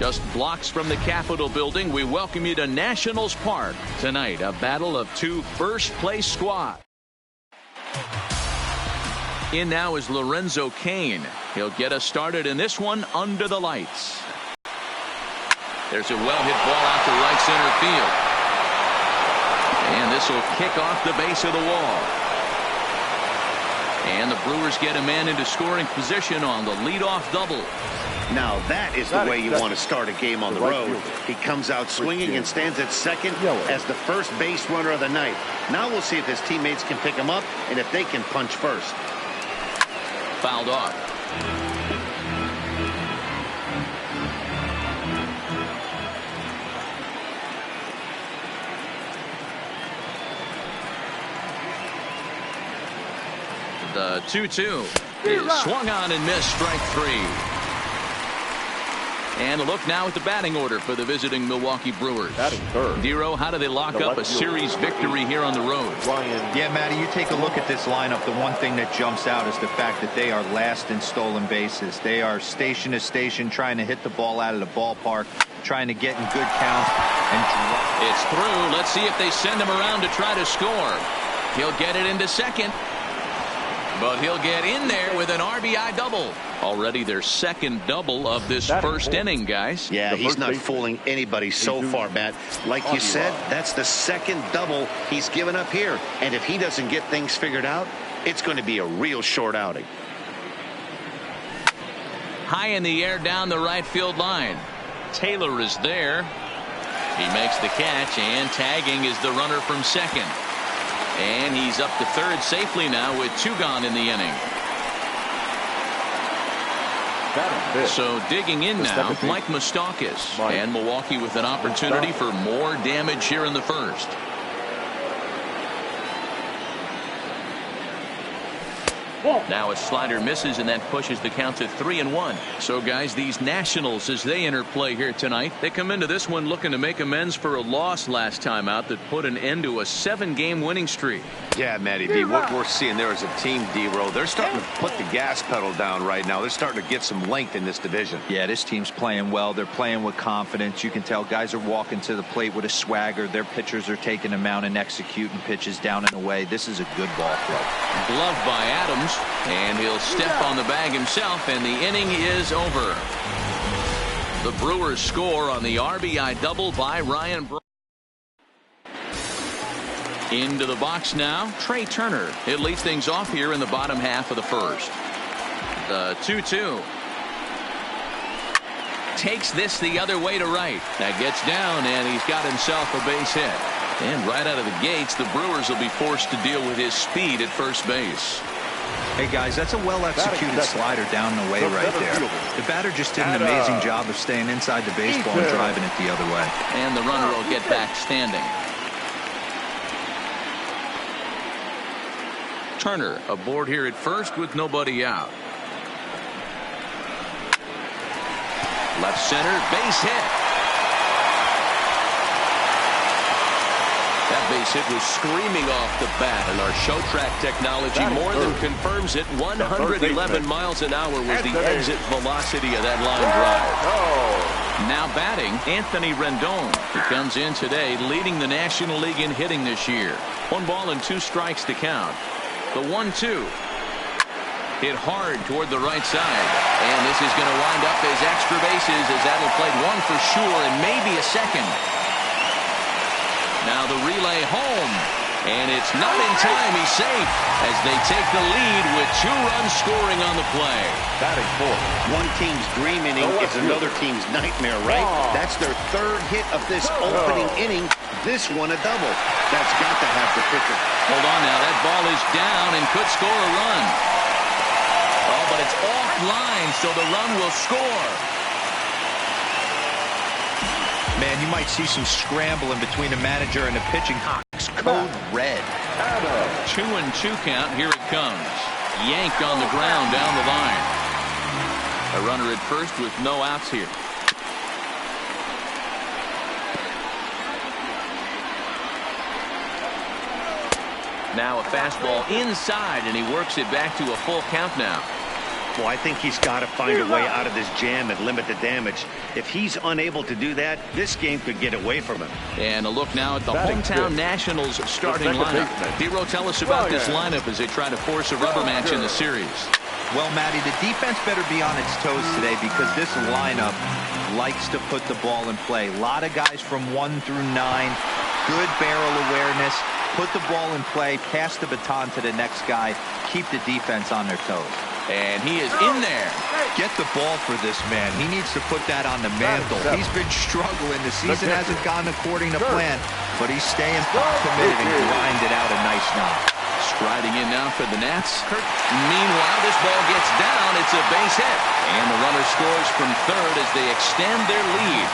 Just blocks from the Capitol building, we welcome you to Nationals Park. Tonight, a battle of two first-place squads. In now is Lorenzo Cain. He'll get us started in this one under the lights. There's a well-hit ball out to right center field. And this will kick off the base of the wall. And the Brewers get a man into scoring position on the leadoff double. Now that is the way you want to start a game on the road. He comes out swinging and stands at second as the first base runner of the night. Now we'll see if his teammates can pick him up and if they can punch first. Fouled off. The 2-2 is swung on and missed, strike three. And a look now at the batting order for the visiting Milwaukee Brewers. Dero, how do they lock up a series victory here on the road? Yeah, Matty, you take a look at this lineup. The one thing that jumps out is the fact that they are last in stolen bases. They are station to station trying to hit the ball out of the ballpark, trying to get in good counts. It's through. Let's see if they send him around to try to score. He'll get it into second. But he'll get in there with an RBI double. Already their second double of this first inning, guys. Yeah, he's not fooling anybody so far, Matt. Like you said, that's the second double he's given up here. And if he doesn't get things figured out, it's going to be a real short outing. High in the air down the right field line. Taylor is there. He makes the catch, and tagging is the runner from second. And he's up to third safely now with two gone in the inning. So digging in now, Mike Moustakas, and Milwaukee with an opportunity for more damage here in the first. Now a slider misses, and that pushes the count to 3-1. So guys, these Nationals, as they enter play here tonight, they come into this one looking to make amends for a loss last time out that put an end to a 7-game winning streak. Yeah, Matty D, what we're seeing there is a team, D-Row. They're starting to put the gas pedal down right now. They're starting to get some length in this division. Yeah, this team's playing well. They're playing with confidence. You can tell guys are walking to the plate with a swagger. Their pitchers are taking them out and executing pitches down and away. This is a good ball club. Gloved by Adams. And he'll step on the bag himself, and the inning is over. The Brewers score on the RBI double by Ryan Braun. Into the box now, Trey Turner. It leads things off here in the bottom half of the first. The 2-2. Takes this the other way to right. That gets down, and he's got himself a base hit. And right out of the gates, the Brewers will be forced to deal with his speed at first base. Hey guys, that's a well-executed slider down the way right there. The batter just did an amazing job of staying inside the baseball and driving it the other way. And the runner will get back standing. Turner aboard here at first with nobody out. Left center, base hit. That base hit was screaming off the bat, and our show track technology more than confirms it. 111 miles an hour was the exit velocity of that line drive. Now batting, Anthony Rendon. He comes in today leading the National League in hitting this year. 1 ball and 2 strikes to count. The 1-2. Hit hard toward the right side. And this is going to wind up as extra bases, as that'll play one for sure and maybe a second. Now the relay home, and it's not in time. He's safe as they take the lead with 2 runs scoring on the play. Batting fourth. One team's dream inning is another team's nightmare, right? That's their 3rd hit of this opening inning. This one a double. That's got to have the pitcher. Hold on now. That ball is down and could score a run. Oh, but it's offline, so the run will score. Man, you might see some scrambling between the manager and the pitching Hawks. Code red. 2-2 count. Here it comes. Yanked on the ground down the line. A runner at first with no outs here. Now a fastball inside, and he works it back to a full count now. Well, I think he's got to find a way out of this jam and limit the damage. If he's unable to do that, this game could get away from him. And a look now at the hometown Nationals starting lineup. Dero, tell us about this lineup as they try to force a rubber match in the series. Well, Matty, the defense better be on its toes today because this lineup likes to put the ball in play. A lot of guys from 1 through 9. Good barrel awareness. Put the ball in play. Pass the baton to the next guy. Keep the defense on their toes. And he is in there. Get the ball for this man. He needs to put that on the mantle. He's been struggling. The season hasn't gone according to plan, but he's staying committed and grinded out a nice knock. Striding in now for the Nats. Meanwhile, this ball gets down. It's a base hit. And the runner scores from third as they extend their lead.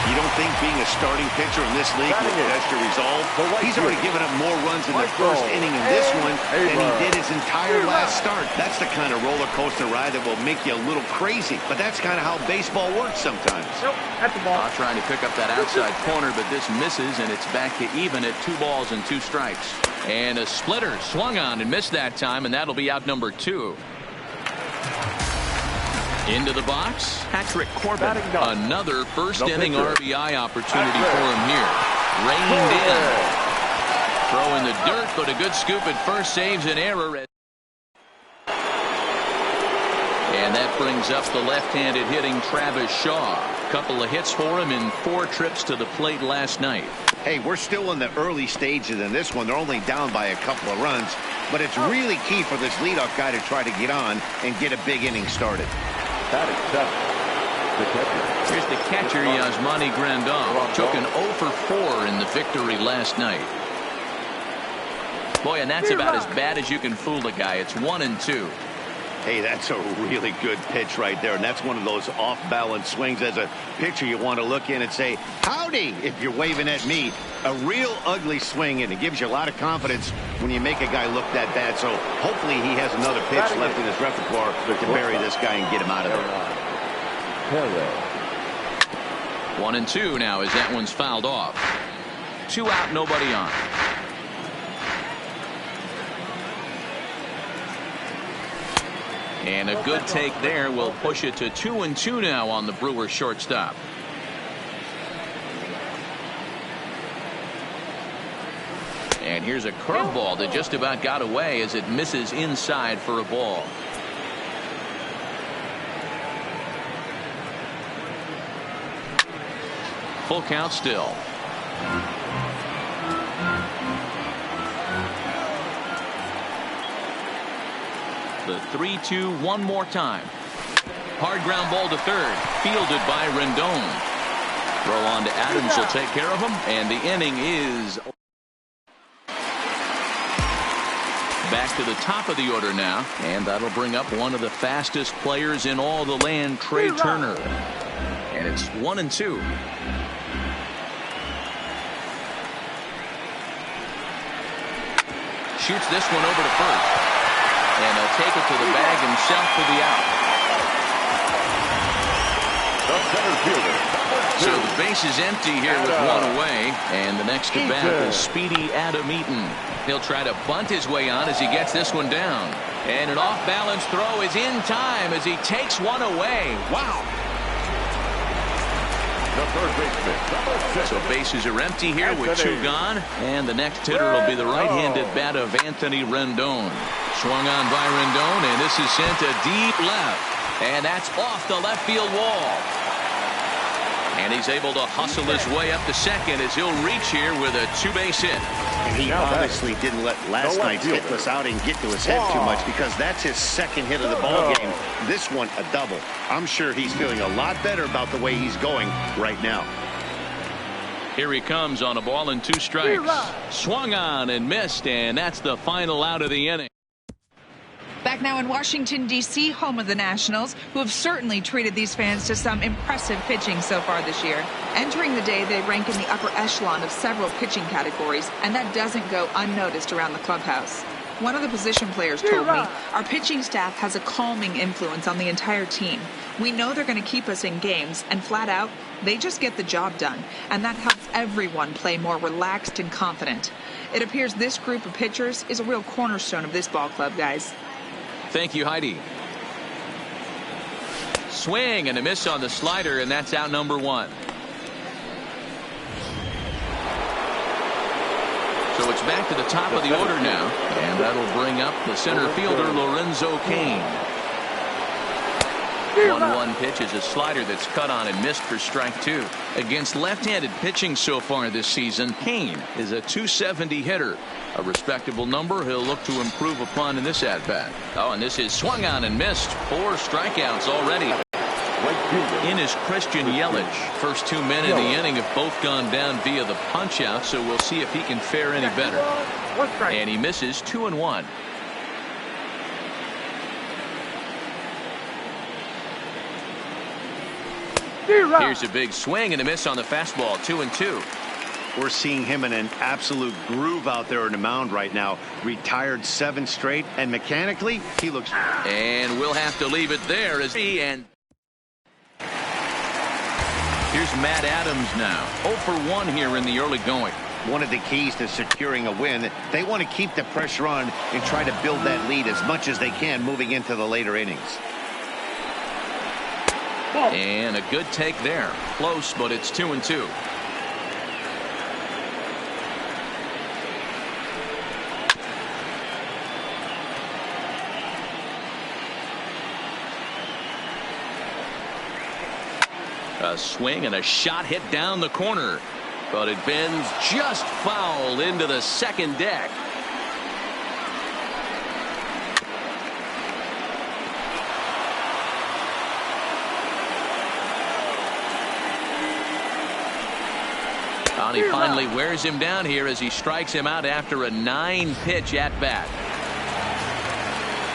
You don't think being a starting pitcher in this league will test your resolve? He's already given up more runs in the first inning in this one than he did his entire last start. That's the kind of roller coaster ride that will make you a little crazy. But that's kind of how baseball works sometimes. At the ball. Trying to pick up that outside corner, but this misses, and it's back to even at 2 balls and 2 strikes. And a splitter swung on and missed that time, and that'll be out number 2. Into the box, Patrick Corbin. Another first-inning RBI opportunity for him here. Reined in. Throw in the dirt, but a good scoop at first saves an error. And that brings up the left-handed hitting Travis Shaw. Couple of hits for him in 4 trips to the plate last night. Hey, we're still in the early stages in this one. They're only down by a couple of runs, but it's really key for this leadoff guy to try to get on and get a big inning started. Here's the catcher, Yasmani Grandal. Took an 0 for 4 in the victory last night. Boy, and that's about as bad as you can fool a guy. It's 1-2. Hey, that's a really good pitch right there, and that's one of those off-balance swings. As a pitcher, you want to look in and say, howdy, if you're waving at me. A real ugly swing, and it gives you a lot of confidence when you make a guy look that bad. So hopefully he has another pitch left in his repertoire to bury this guy and get him out of there. 1-2 now as that one's fouled off. 2 out, nobody on. And a good take there will push it to 2-2 now on the Brewers shortstop. And here's a curveball that just about got away as it misses inside for a ball. Full count still. The 3-2 one more time. Hard ground ball to third. Fielded by Rendon. Throw on to Adams will take care of him. And the inning is back to the top of the order now. And that'll bring up one of the fastest players in all the land, Trey Turner. And it's 1-2. Shoots this one over to first. And he'll take it to the bag himself for the out. So the base is empty here with 1 away. And the next at bat is Speedy Adam Eaton. He'll try to bunt his way on as he gets this one down. And an off-balance throw is in time as he takes one away. Wow. So bases are empty here with 2 gone. And the next hitter will be the right-handed bat of Anthony Rendon. Swung on by Rendon, and this is sent to deep left. And that's off the left field wall. And he's able to hustle his way up to second as he'll reach here with a 2-base hit. And he honestly didn't let last night's hitless outing get to his head too much, because that's his second hit of the ball game. This one a double. I'm sure he's feeling a lot better about the way he's going right now. Here he comes on a ball and 2 strikes. Swung on and missed, and that's the final out of the inning. Back now in Washington, D.C., home of the Nationals, who have certainly treated these fans to some impressive pitching so far this year. Entering the day, they rank in the upper echelon of several pitching categories, and that doesn't go unnoticed around the clubhouse. One of the position players told me, our pitching staff has a calming influence on the entire team. We know they're going to keep us in games, and flat out, they just get the job done, and that helps everyone play more relaxed and confident. It appears this group of pitchers is a real cornerstone of this ball club, guys. Thank you, Heidi. Swing and a miss on the slider, and that's out number 1. So it's back to the top of the order now, and that'll bring up the center fielder, Lorenzo Cain. 1-1 pitch is a slider that's cut on and missed for strike 2. Against left-handed pitching so far this season, Cain is a .270 hitter. A respectable number he'll look to improve upon in this at-bat. Oh, and this is swung on and missed. 4 strikeouts already. In is Christian Yelich. First 2 men in the inning have both gone down via the punch-out, so we'll see if he can fare any better. And he misses 2-1. Here's a big swing and a miss on the fastball. 2-2. We're seeing him in an absolute groove out there on the mound right now. Retired 7 straight, and mechanically, he looks... And we'll have to leave it there as he and... Here's Matt Adams now. 0 for 1 here in the early going. One of the keys to securing a win, they want to keep the pressure on and try to build that lead as much as they can moving into the later innings. And a good take there. Close, but it's 2-2. A swing and a shot hit down the corner, but it bends just foul into the second deck. And he finally wears him down here as he strikes him out after a 9-pitch at-bat.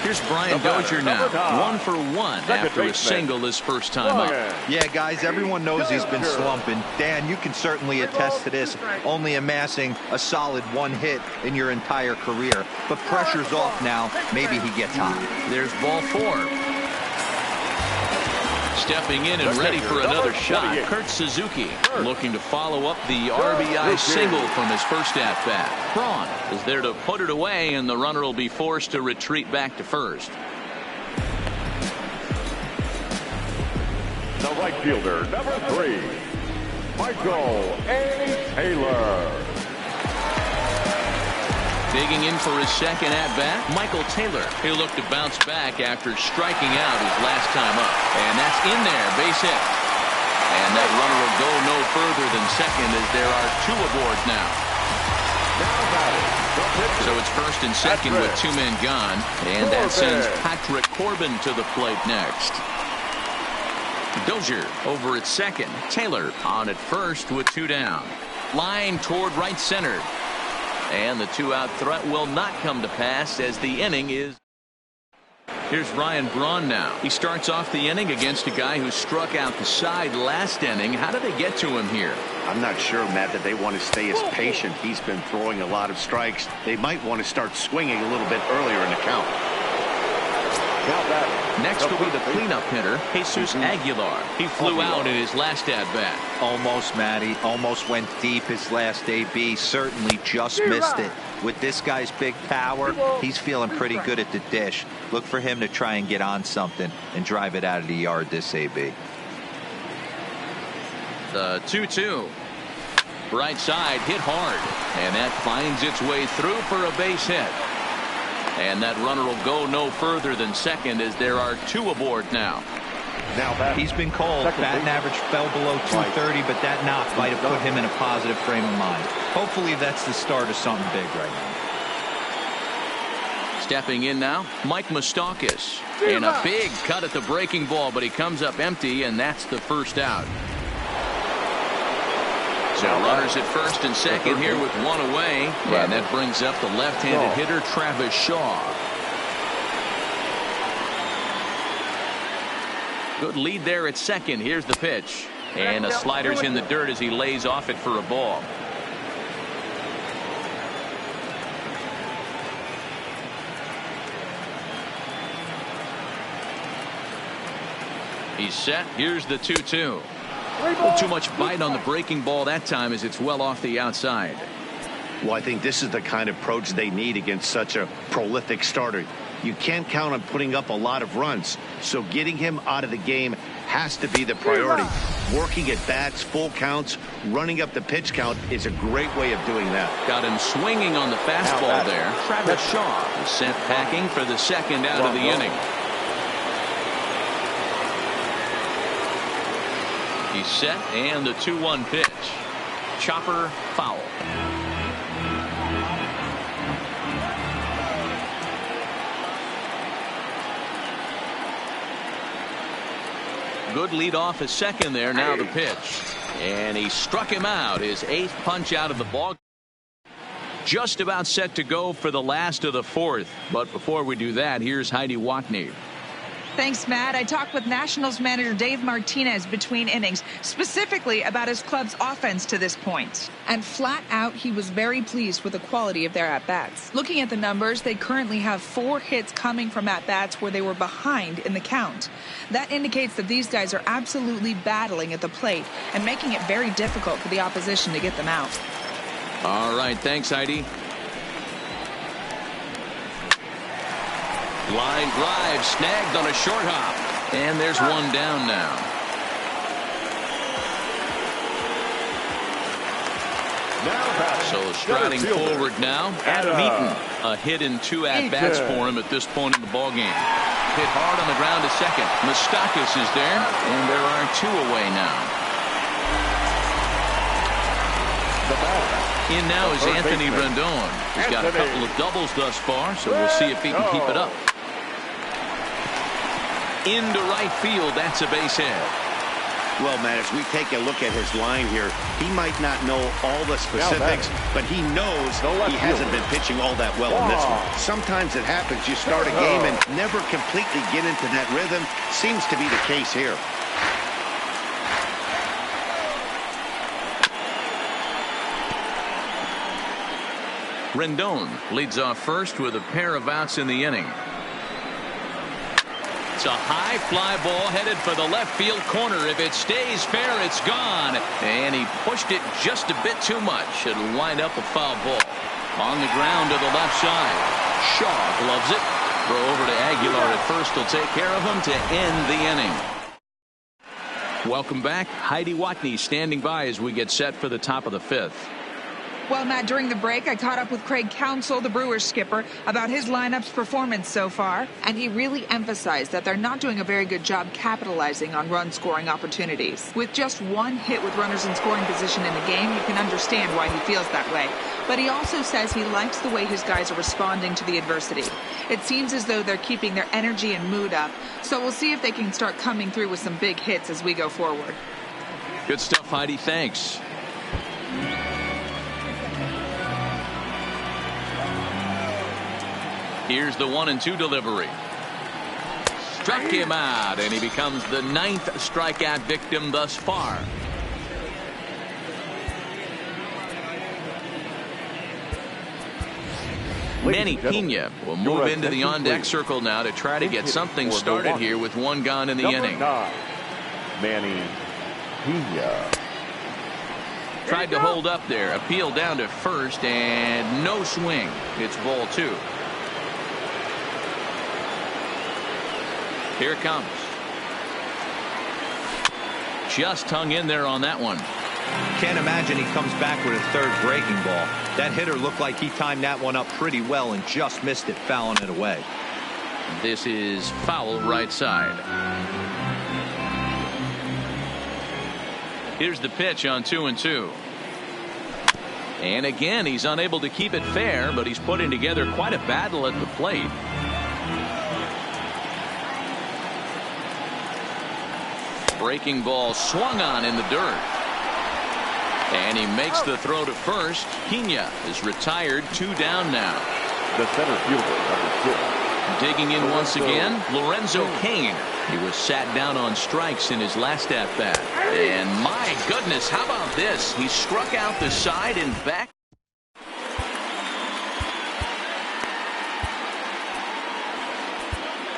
Here's Brian Dozier now. 1 for 1 after a single his first time up. Yeah, guys, everyone knows he's been slumping. Dan, you can certainly attest to this, only amassing a solid 1 hit in your entire career. But pressure's off now. Maybe he gets hot. There's ball 4. Stepping in and ready for another shot, Kurt Suzuki looking to follow up the RBI single from his first at-bat. Braun is there to put it away, and the runner will be forced to retreat back to first. The right fielder, number 3, Michael A. Taylor. Digging in for his second at-bat, Michael Taylor. He'll look to bounce back after striking out his last time up. And that's in there, base hit. And that runner will go no further than second as there are 2 aboard now. So it's first and second with 2 men gone. And that sends Patrick Corbin to the plate next. Dozier over at second. Taylor on at first with 2 down. Line toward right center. And the 2-out threat will not come to pass as the inning is. Here's Ryan Braun now. He starts off the inning against a guy who struck out the side last inning. How do they get to him here? I'm not sure, Matt, that they want to stay as patient. He's been throwing a lot of strikes. They might want to start swinging a little bit earlier in the count. Next will be the cleanup hitter, Jesus Aguilar. He flew out in his last at-bat. Almost, Matty. Almost went deep his last AB. Certainly just missed it. With this guy's big power, he's feeling pretty good at the dish. Look for him to try and get on something and drive it out of the yard this AB. The 2-2. Right side hit hard. And that finds its way through for a base hit. And that runner will go no further than second as there are 2 aboard now. He's been cold. Batting average fell below 230, but that knock might have put him in a positive frame of mind. Hopefully that's the start of something big right now. Stepping in now, Mike Moustakas. And a big cut at the breaking ball, but he comes up empty, and that's the first out. So runners at first and second here with 1 away. And that brings up the left-handed hitter, Travis Shaw. Good lead there at second. Here's the pitch. And the slider's in the dirt as he lays off it for a ball. He's set. Here's the 2-2. Too much bite on the breaking ball that time as it's well off the outside. Well, I think this is the kind of approach they need against such a prolific starter. You can't count on putting up a lot of runs, so getting him out of the game has to be the priority. Working at bats, full counts, running up the pitch count is a great way of doing that. Got him swinging on the fastball there. Travis Shaw is sent packing for the second out of the inning. He's set, and the 2-1 pitch. Chopper foul. Good lead off his second there. Now the pitch. And he struck him out. His 8th punch out of the ball. Just about set to go for the last of the 4th. But before we do that, here's Heidi Watney. Thanks, Matt. I talked with Nationals manager Dave Martinez between innings, specifically about his club's offense to this point. And flat out, he was very pleased with the quality of their at-bats. Looking at the numbers, they currently have 4 hits coming from at-bats where they were behind in the count. That indicates that these guys are absolutely battling at the plate and making it very difficult for the opposition to get them out. All right, thanks, Heidi. Line drive snagged on a short hop. And there's one down now. So striding forward now, Adam Eaton. A hit in 2 at-bats for him at this point in the ballgame. Hit hard on the ground to second. Moustakas is there, and there are 2 away now. In now is Anthony Rendon. He's got a couple of doubles thus far, so we'll see if he can keep it up. Into right field, that's a base hit. Well, Matt, as we take a look at his line here, he might not know all the specifics, but he knows he hasn't been pitching all that well in this one. Sometimes it happens. You start a game and never completely get into that rhythm. Seems to be the case here. Rendon leads off first with a pair of outs in the inning. It's a high fly ball headed for the left field corner. If it stays fair, it's gone. And he pushed it just a bit too much. It'll wind up a foul ball. On the ground to the left side. Shaw gloves it. Throw over to Aguilar at first. Will take care of him to end the inning. Welcome back. Heidi Watney standing by as we get set for the top of the 5th. Well, Matt, during the break, I caught up with Craig Counsell, the Brewers skipper, about his lineup's performance so far, and he really emphasized that they're not doing a very good job capitalizing on run-scoring opportunities. With just 1 hit with runners in scoring position in the game, you can understand why he feels that way. But he also says he likes the way his guys are responding to the adversity. It seems as though they're keeping their energy and mood up, so we'll see if they can start coming through with some big hits as we go forward. Good stuff, Heidi. Thanks. Here's the 1-2 delivery. Struck him out, and he becomes the 9th strikeout victim thus far. Manny Pena will move into the on-deck circle now to try to get something started here with 1 gone in the inning. Manny Pena. Tried to hold up there. Appeal down to first, and no swing. It's ball 2. Here it comes. Just hung in there on that one. Can't imagine he comes back with a 3rd breaking ball. That hitter looked like he timed that one up pretty well and just missed it, fouling it away. This is foul right side. Here's the pitch on 2-2. And again, he's unable to keep it fair, but he's putting together quite a battle at the plate. Breaking ball swung on in the dirt. And he makes the throw to first. Pena is retired. 2 down now. The center fielder, number 2. Digging in once again, Lorenzo Cain. He was sat down on strikes in his last at-bat. And my goodness, how about this? He struck out the side and back.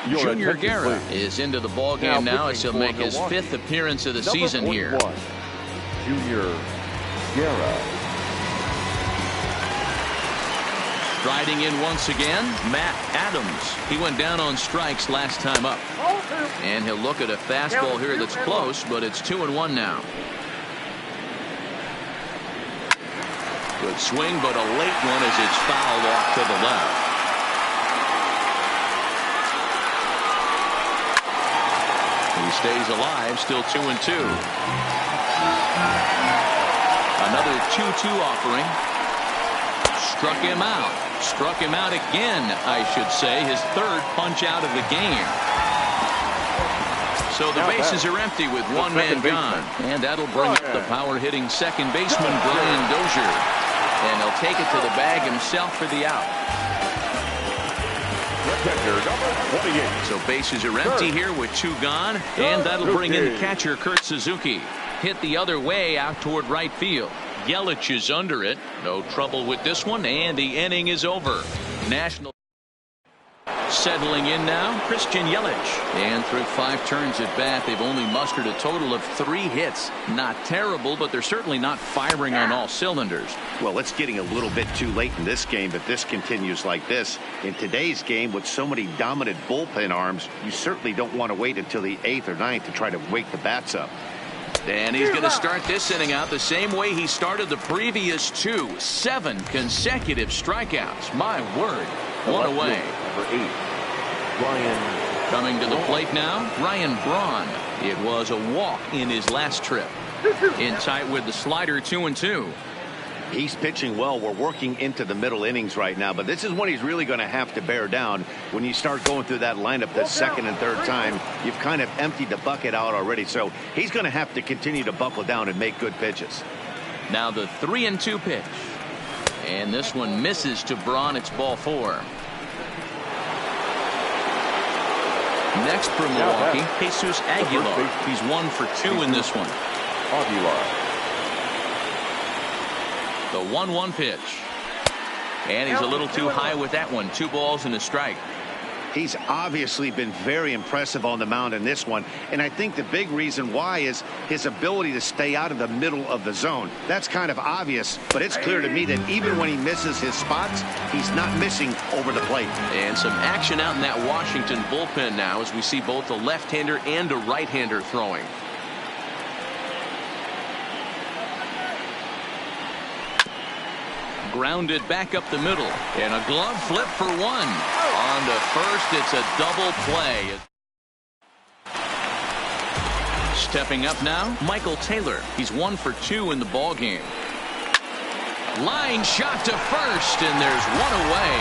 Junior Guerra is into the ball game now as he'll make his 5th appearance of the season here. Junior Guerra. Striding in once again, Matt Adams. He went down on strikes last time up. And he'll look at a fastball here that's close, but it's 2-1 now. Good swing, but a late one as it's fouled off to the left. He stays alive, still 2-2. Another 2-2 offering. Struck him out. Struck him out again, I should say. His third punch out of the game. So the bases are empty with one man gone. And that'll bring up the power-hitting second baseman, Brian Dozier. And he'll take it to the bag himself for the out. So bases are empty here with two gone. And that'll bring in the catcher, Kurt Suzuki. Hit the other way out toward right field. Yelich is under it. No trouble with this one, and the inning is over. National settling in now, Christian Yelich. And through 5 turns at bat, they've only mustered a total of 3 hits. Not terrible, but they're certainly not firing on all cylinders. Well, it's getting a little bit too late in this game, but this continues like this. In today's game, with so many dominant bullpen arms, you certainly don't want to wait until the 8th or 9th to try to wake the bats up. And he's going to start this inning out the same way he started the previous 2. 7 consecutive strikeouts. My word. One away. Number 8, Ryan. Coming to the plate now, Ryan Braun. It was a walk in his last trip. In tight with the slider, 2-2. He's pitching well. We're working into the middle innings right now, but this is when he's really going to have to bear down. When you start going through that lineup the second and third time, you've kind of emptied the bucket out already. So he's going to have to continue to buckle down and make good pitches. Now the 3-2 pitch. And this one misses to Braun. It's ball 4. Next for Milwaukee, Jesus Aguilar. He's 1 for 2 in this one. Aguilar. The 1-1 pitch. And he's a little too high with that one. 2 balls and a strike. He's obviously been very impressive on the mound in this one, and I think the big reason why is his ability to stay out of the middle of the zone. That's kind of obvious, but it's clear to me that even when he misses his spots, he's not missing over the plate. And some action out in that Washington bullpen now as we see both a left-hander and a right-hander throwing. Grounded back up the middle, and a glove flip for 1. On to first, it's a double play. Stepping up now, Michael Taylor. He's 1 for 2 in the ball game. Line shot to first, and there's 1 away.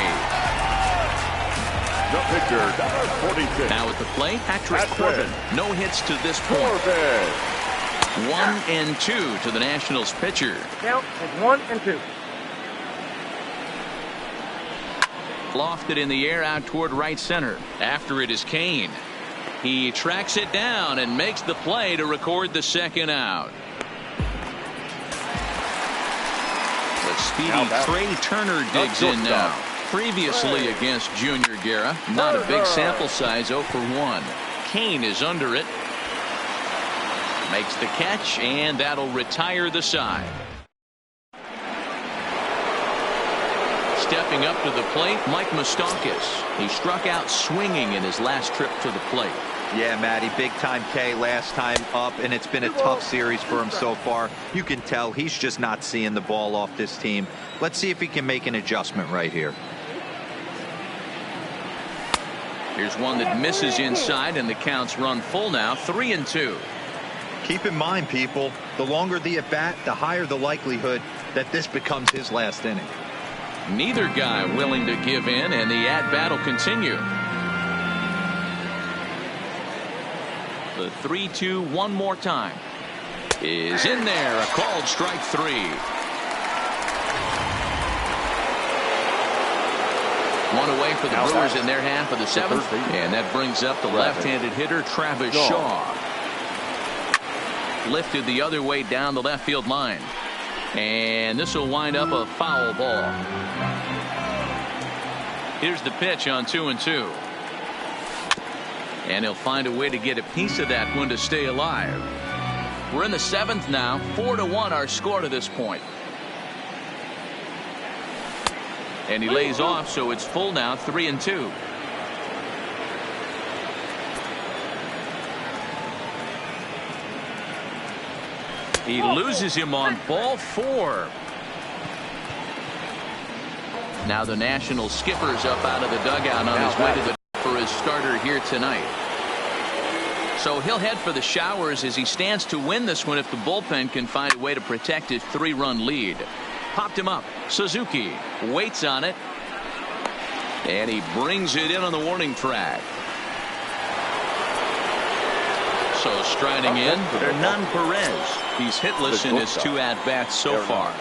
The pitcher, number 46. Now at the plate, Patrick Corbin. No hits to this point. 1-2 to the Nationals pitcher. Count is 1-2. Lofted in the air out toward right center. After it is Kane. He tracks it down and makes the play to record the second out. The speedy Trey Turner digs in now. Previously against Junior Guerra. Not a big sample size, 0 for 1. Kane is under it. Makes the catch, and that'll retire the side. Stepping up to the plate, Mike Moustakas. He struck out swinging in his last trip to the plate. Yeah, Matty, big time K last time up, and it's been a tough series for him so far. You can tell he's just not seeing the ball off this team. Let's see if he can make an adjustment right here. Here's one that misses inside, and the count's run full now, 3-2. Keep in mind, people, the longer the at-bat, the higher the likelihood that this becomes his last inning. Neither guy willing to give in, and the at-bat will continue. The 3-2 one more time is in there. A called strike 3. One away for the Brewers in their half of the 7th, and that brings up the left-handed hitter Travis Shaw. Lifted the other way down the left field line. And this will wind up a foul ball. Here's the pitch on 2-2. And he'll find a way to get a piece of that one to stay alive. We're in the 7th now. 4-1 our score to this point. And he lays off, so it's full now, 3-2. He loses him on ball 4. Now the National skipper's up out of the dugout on his way to the for his starter here tonight. So he'll head for the showers as he stands to win this one if the bullpen can find a way to protect his 3-run lead. Popped him up. Suzuki waits on it. And he brings it in on the warning track. So striding in, Hernan Perez. He's hitless in his 2 at-bats so far.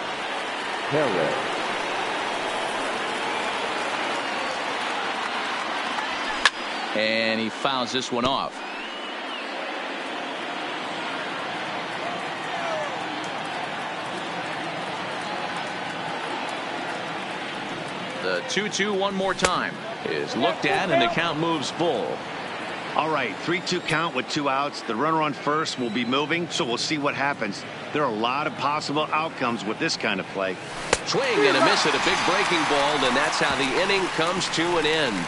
And he fouls this one off. The 2-2 one more time is looked at, and the count moves full. All right, 3-2 count with 2 outs. The runner on first will be moving, so we'll see what happens. There are a lot of possible outcomes with this kind of play. Swing and a miss at a big breaking ball, and that's how the inning comes to an end.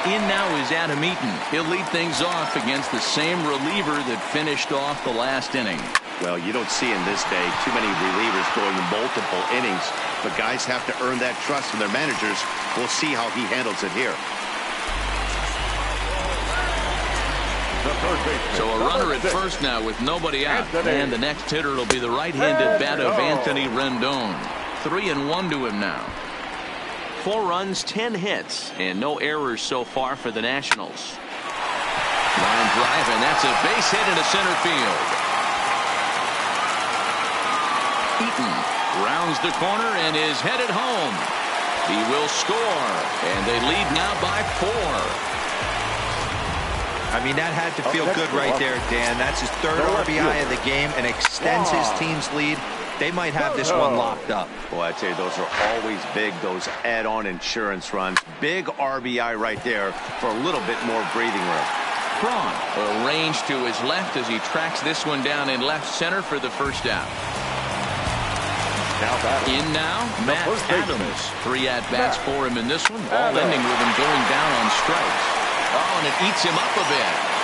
In now is Adam Eaton. He'll lead things off against the same reliever that finished off the last inning. Well, you don't see in this day too many relievers going multiple innings, but guys have to earn that trust from their managers. We'll see how he handles it here. So a runner at first now with nobody out. And the next hitter will be the right-handed bat of Anthony Rendon. 3-1 to him now. 4 runs, 10 hits, and no errors so far for the Nationals. Line drive, and that's a base hit into center field. Eaton rounds the corner and is headed home. He will score, and they lead now by 4. I mean, that had to feel good right there, Dan. That's his 3rd RBI of the game and extends his team's lead. They might have this one locked up. Boy, I tell you, those are always big, those add-on insurance runs. Big RBI right there for a little bit more breathing room. Braun arranged to his left as he tracks this one down in left center for the first out. In now, Matt Adams. 3 at-bats for him in this one, all ending with him going down on strikes. Oh, and it eats him up a bit.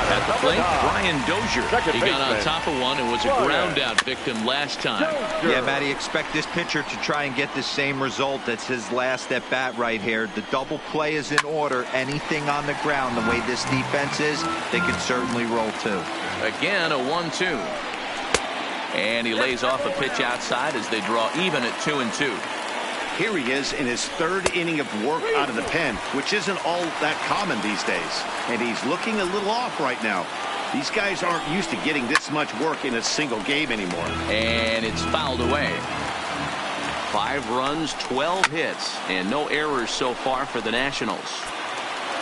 At the plate, Brian Dozier. He got on top of one and was a ground-out victim last time. Yeah, Matty, expect this pitcher to try and get the same result. That's his last at-bat right here. The double play is in order. Anything on the ground, the way this defense is, they could certainly roll too. Again, a 1-2. And he lays off a pitch outside as they draw even at 2-2. Here he is in his 3rd inning of work out of the pen, which isn't all that common these days. And he's looking a little off right now. These guys aren't used to getting this much work in a single game anymore. And it's fouled away. 5 runs, 12 hits, and no errors so far for the Nationals.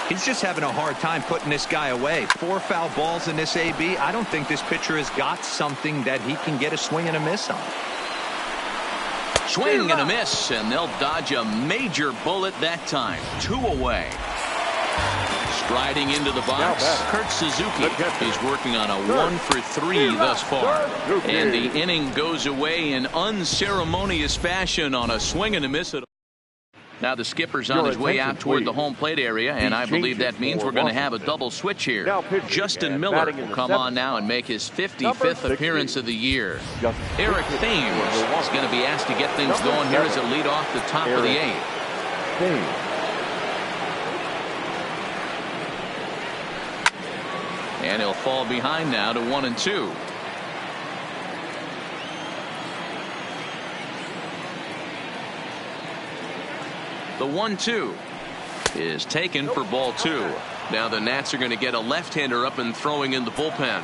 He's just having a hard time putting this guy away. 4 foul balls in this AB. I don't think this pitcher has got something that he can get a swing and a miss on. Swing and a miss, and they'll dodge a major bullet that time. 2 away. Striding into the box, Kurt Suzuki is working on a 1-for-3 thus far. And the inning goes away in unceremonious fashion on a swing and a miss. Now the skipper's on his way out toward the home plate area, and I believe that means we're going to have a double switch here. Justin Miller will come on now and make his 55th appearance of the year. Eric Thames is going to be asked to get things going here as a lead off the top of the 8th. And he'll fall behind now to 1-2. The 1-2 is taken for ball 2. Now the Nats are going to get a left-hander up and throwing in the bullpen.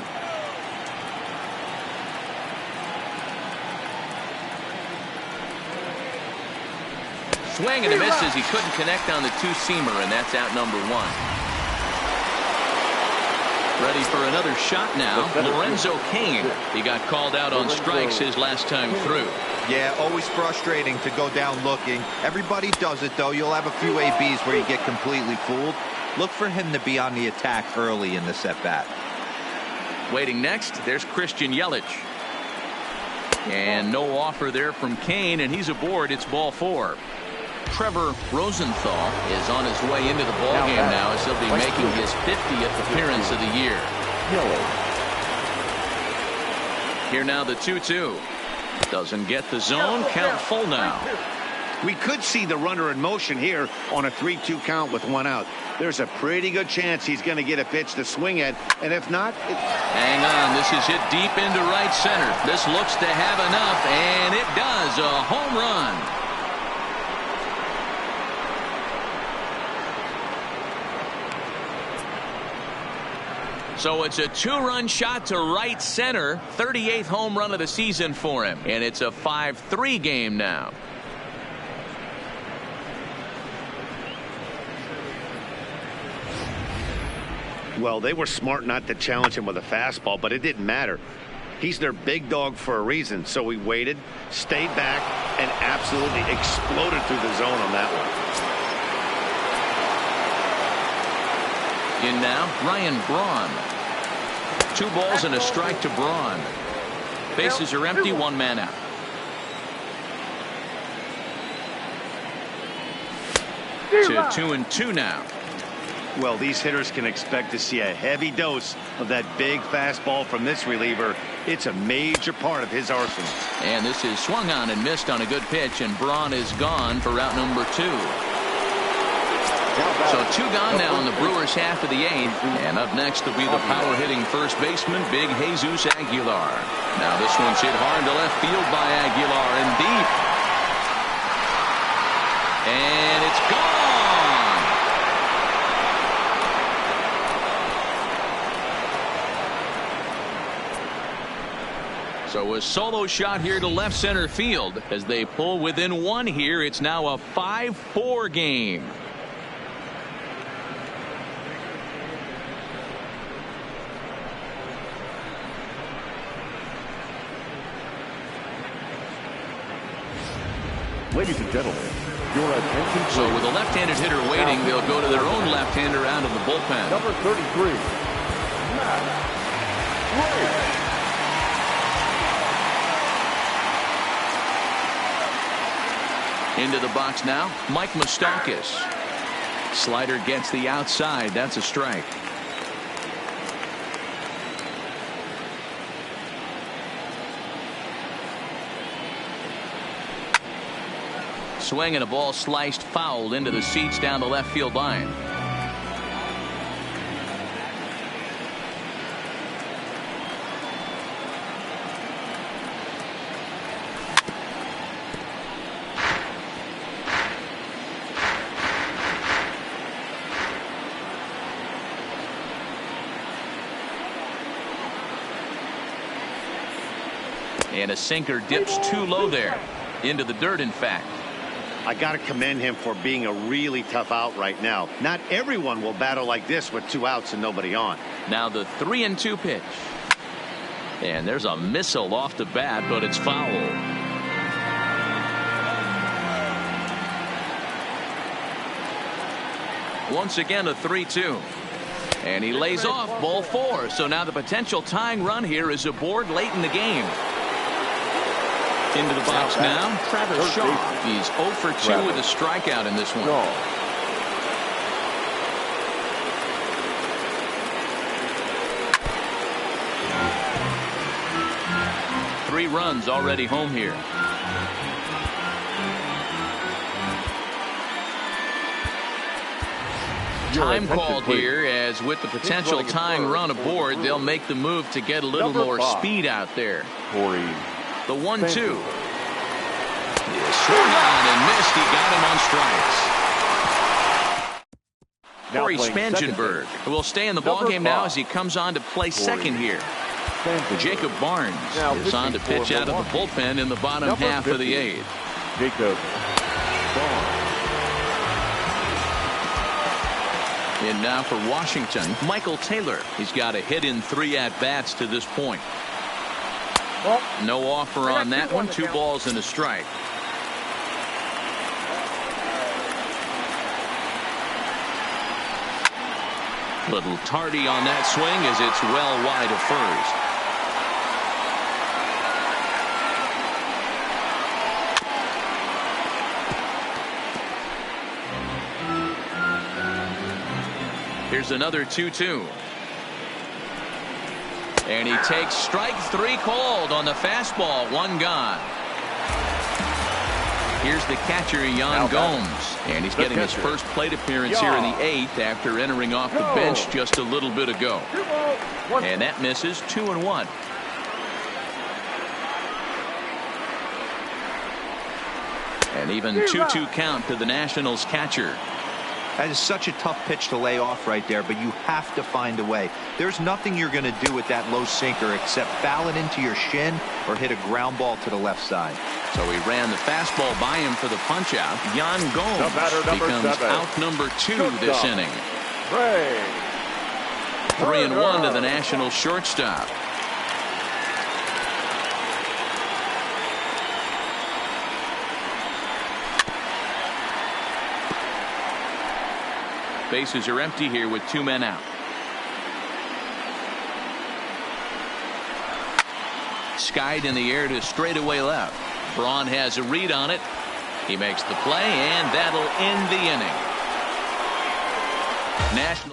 Swing and a miss as he couldn't connect on the 2-seamer, and that's out number 1. Ready for another shot now. Lorenzo Cain. He got called out on strikes his last time through. Yeah, always frustrating to go down looking. Everybody does it, though. You'll have a few ABs where you get completely fooled. Look for him to be on the attack early in this at-bat. Waiting next, there's Christian Yelich. And no offer there from Kane, and he's aboard. It's ball 4. Trevor Rosenthal is on his way into the ball game now as he'll be making his 50th appearance of the year. Here now the 2-2. Doesn't get the zone. Count full now. We could see the runner in motion here on a 3-2 count with 1 out. There's a pretty good chance he's going to get a pitch to swing at, and if not, hang on. This is hit deep into right center. This looks to have enough, and it does. A home run. So it's a 2-run shot to right center. 38th home run of the season for him, and it's a 5-3 game now. well, they were smart not to challenge him with a fastball, but it didn't matter. He's their big dog for a reason, so we waited, stayed back, and absolutely exploded through the zone on that one. In now, Ryan Braun. 2 balls and a strike to Braun. Bases are empty, 1 man out. To 2-2 now. Well, these hitters can expect to see a heavy dose of that big fastball from this reliever. It's a major part of his arsenal. And this is swung on and missed on a good pitch, and Braun is gone for route number 2. So 2 gone now in the Brewers' half of the 8th. And up next will be the power-hitting first baseman, Big Jesus Aguilar. Now this one's hit hard to left field by Aguilar and deep. And it's gone. So a solo shot here to left center field as they pull within 1 here. It's now a 5-4 game. Ladies and gentlemen, your attention please. So with a left-handed hitter waiting, they'll go to their own left-hander out of the bullpen. Number 33, Matt Ray. Into the box now, Mike Moustakas. Slider gets the outside. That's a strike. Swing and a ball sliced foul into the seats down the left field line. And a sinker dips too low there. Into the dirt, in fact. I got to commend him for being a really tough out right now. Not everyone will battle like this with 2 outs and nobody on. Now the 3-2 pitch. And there's a missile off the bat, but it's foul. Once again a 3-2. And he lays off ball 4. So now the potential tying run here is aboard late in the game. Into the box now, Travis Shaw. He's 0 for 2 with a strikeout in this one. 3 runs already home here. Time called here, as with the potential tying run aboard, they'll make the move to get a little more speed out there. The 1-2. Swung on and missed. He got him on strikes. Corey Spangenberg will stay in the ballgame now as he comes on to play second here. Jacob Barnes is on to pitch out of the bullpen in the bottom half of the 8th. Jacob Barnes. And now for Washington, Michael Taylor. He's got a hit in 3 at-bats to this point. No offer on that one. 2 balls and a strike. Little tardy on that swing as it's well wide of first. Here's another 2-2. And he takes strike 3 called on the fastball. 1 gone. Here's the catcher, Yan Gomes. And he's getting his first plate appearance here in the 8th after entering off the bench just a little bit ago. And that misses. 2-1. And even 2-2 count to the Nationals catcher. That is such a tough pitch to lay off right there, but you have to find a way. There's nothing you're going to do with that low sinker except foul it into your shin or hit a ground ball to the left side. So he ran the fastball by him for the punch out. Yan Gomes becomes out number 2 this inning. 3-1 to the National shortstop. Bases are empty here with 2 men out. Skied in the air to straightaway left. Braun has a read on it. He makes the play, and that'll end the inning. National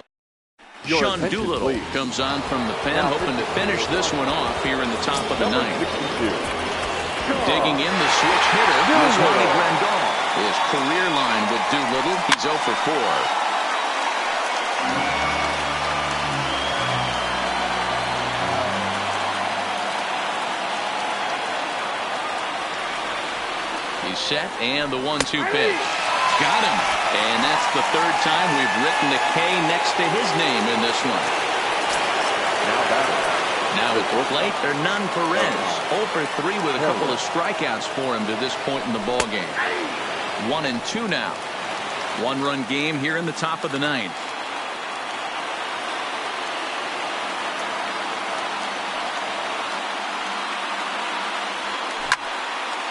Sean Doolittle comes on from the pen, hoping to finish this one off here in the top of the 9th. Digging in the switch hitter is Monty Grandal. His career line with Doolittle, he's 0 for 4. He's set, and the 1-2 pitch. Got him. And that's the 3rd time we've written the K next to his name in this one. Now at the plate, Hernan Perez. 0 for 3 with a couple of strikeouts for him to this point in the ballgame. 1-2 now. 1-run game here in the top of the 9th.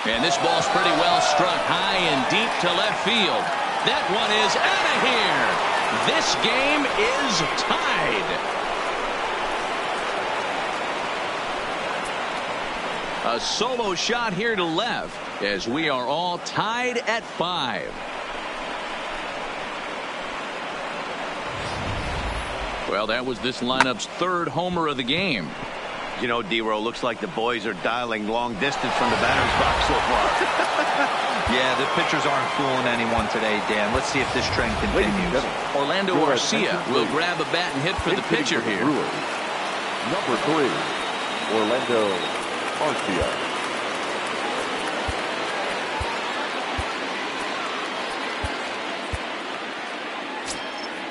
And this ball's pretty well struck high and deep to left field. That one is out of here. This game is tied. A solo shot here to left as we are all tied at 5. Well, that was this lineup's 3rd homer of the game. You know, D-Row, looks like the boys are dialing long distance from the batter's box so far. Yeah, the pitchers aren't fooling anyone today, Dan. Let's see if this trend continues. Orlando Garcia will grab a bat and hit for the pitcher here. Number 3, Orlando Garcia.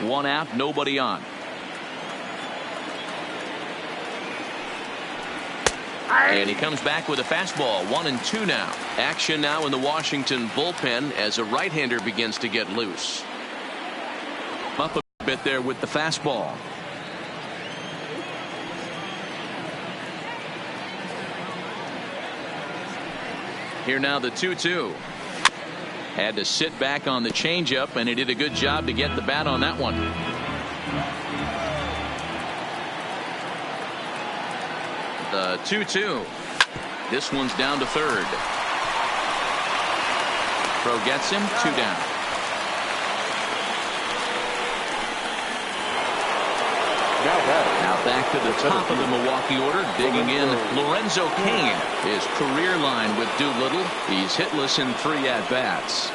One out, nobody on. And he comes back with a fastball. 1-2 now. Action now in the Washington bullpen as a right-hander begins to get loose. Up a bit there with the fastball. Here now the 2-2. Had to sit back on the changeup, and he did a good job to get the bat on that one. The 2-2. This one's down to 3rd. Throw gets him. 2 down. Now back to the top of the Milwaukee order. Digging in, Lorenzo Cain. His career line with Doolittle. He's hitless in 3 at-bats.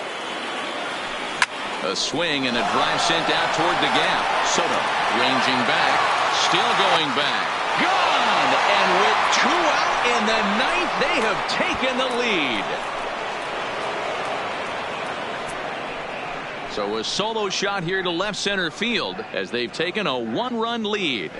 A swing and a drive sent out toward the gap. Soto ranging back. Still going back. Gone! And with 2 out in the 9th, they have taken the lead. So a solo shot here to left center field as they've taken a 1-run lead.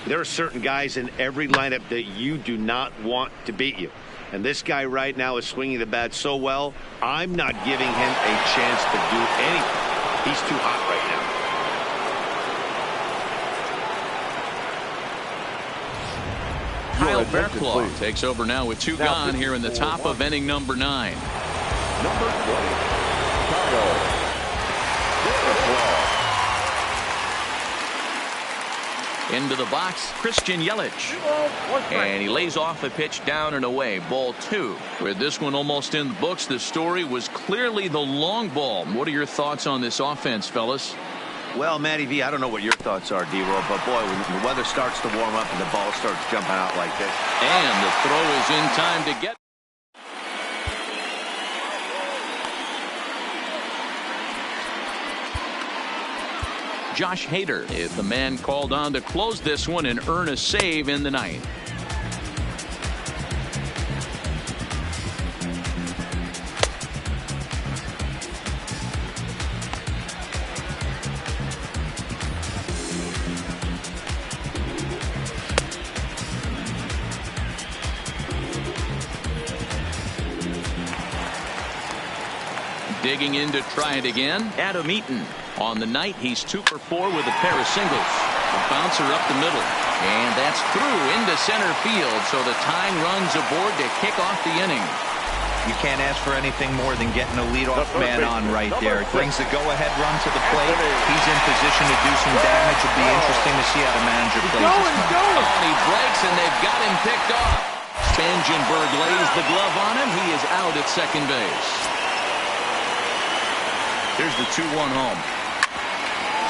There are certain guys in every lineup that you do not want to beat you. And this guy right now is swinging the bat so well, I'm not giving him a chance to do anything. He's too hot right now. Kyle Fairclough takes over now with 2 gone here in the top of inning number 9. Number 20, Kyle Fairclough. Into the box, Christian Yelich. And he lays off a pitch down and away. Ball 2. With this one almost in the books, the story was clearly the long ball. What are your thoughts on this offense, fellas? Well, Matty V, I don't know what your thoughts are, D-Roll, but boy, when the weather starts to warm up and the ball starts jumping out like this. And the throw is in time to get. Josh Hader is the man called on to close this one and earn a save in the ninth. Digging in to try it again, Adam Eaton. On the night, he's 2 for 4 with a pair of singles. A bouncer up the middle. And that's through into center field, so the tying run's aboard to kick off the inning. You can't ask for anything more than getting a leadoff man on right there. It brings the go-ahead run to the plate. He's in position to do some damage. It'll be interesting to see how the manager plays this one. Oh, he breaks, and they've got him picked off. Spangenberg lays the glove on him. He is out at second base. Here's the 2-1 home.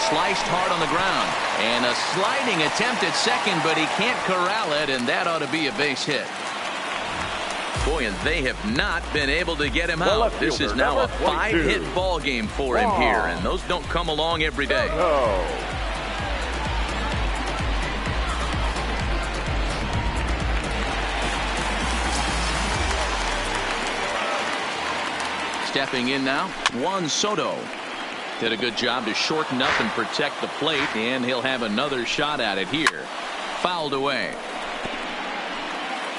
Sliced hard on the ground. And a sliding attempt at second, but he can't corral it, and that ought to be a base hit. Boy, and they have not been able to get him out. This is now a 5-hit ball game for him here, and those don't come along every day. Stepping in now, Juan Soto. Did a good job to shorten up and protect the plate, and he'll have another shot at it here. Fouled away.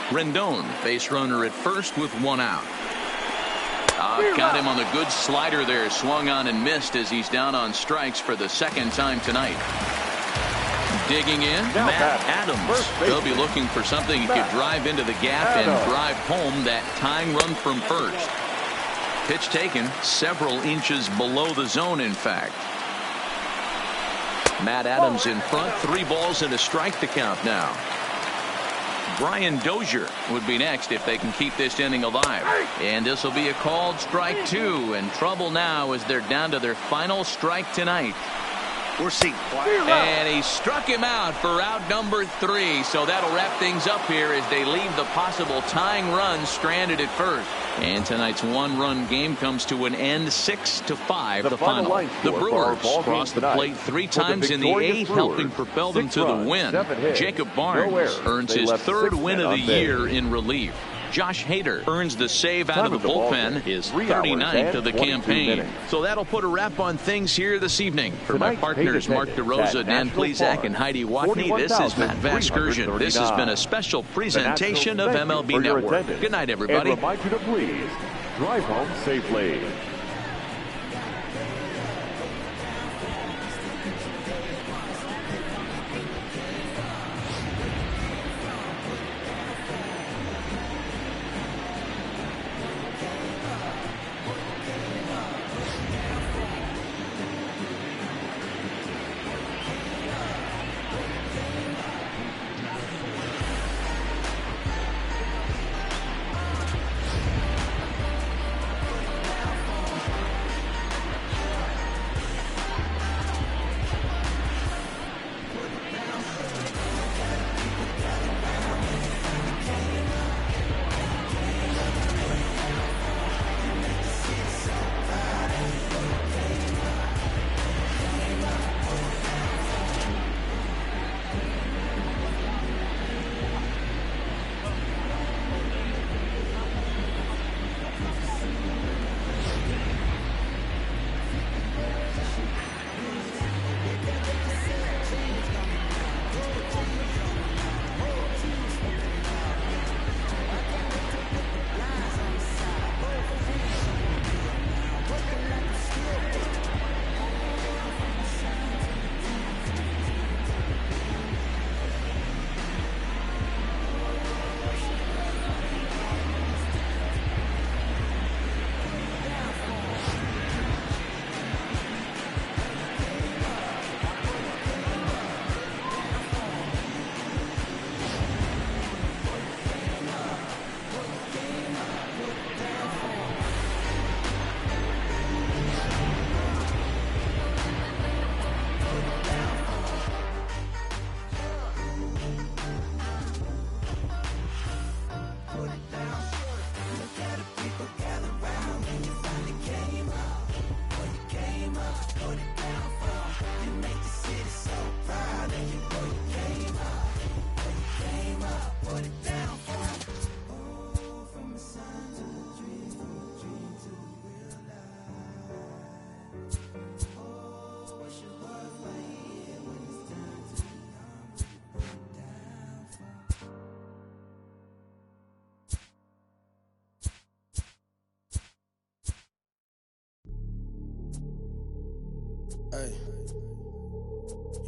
Rendon, base runner at first with 1 out. Got him on the good slider there. Swung on and missed as he's down on strikes for the second time tonight. Digging in, Matt Adams. They'll be looking for something he could drive into the gap and drive home that tying run from first. Pitch taken several inches below the zone, in fact. Matt Adams in front. 3 balls and a strike to count now. Brian Dozier would be next if they can keep this inning alive. And this will be a called strike 2. And trouble now as they're down to their final strike tonight. We're seeing and he struck him out for out number 3. So that'll wrap things up here as they leave the possible tying run stranded at first. And tonight's 1-run game comes to an end, 6-5 the final. The Brewers crossed the plate 3 times in the 8th, helping propel them to the win. Jacob Barnes earns his 3rd win of the year in relief. Josh Hader earns the save out of the bullpen, his 39th of the campaign. So that'll put a wrap on things here this evening. For my partners Mark DeRosa, Dan Plesac, and Heidi Watney, this is Matt Vasgersian. This has been a special presentation of MLB Network. Good night, everybody. And remind you to please drive home safely.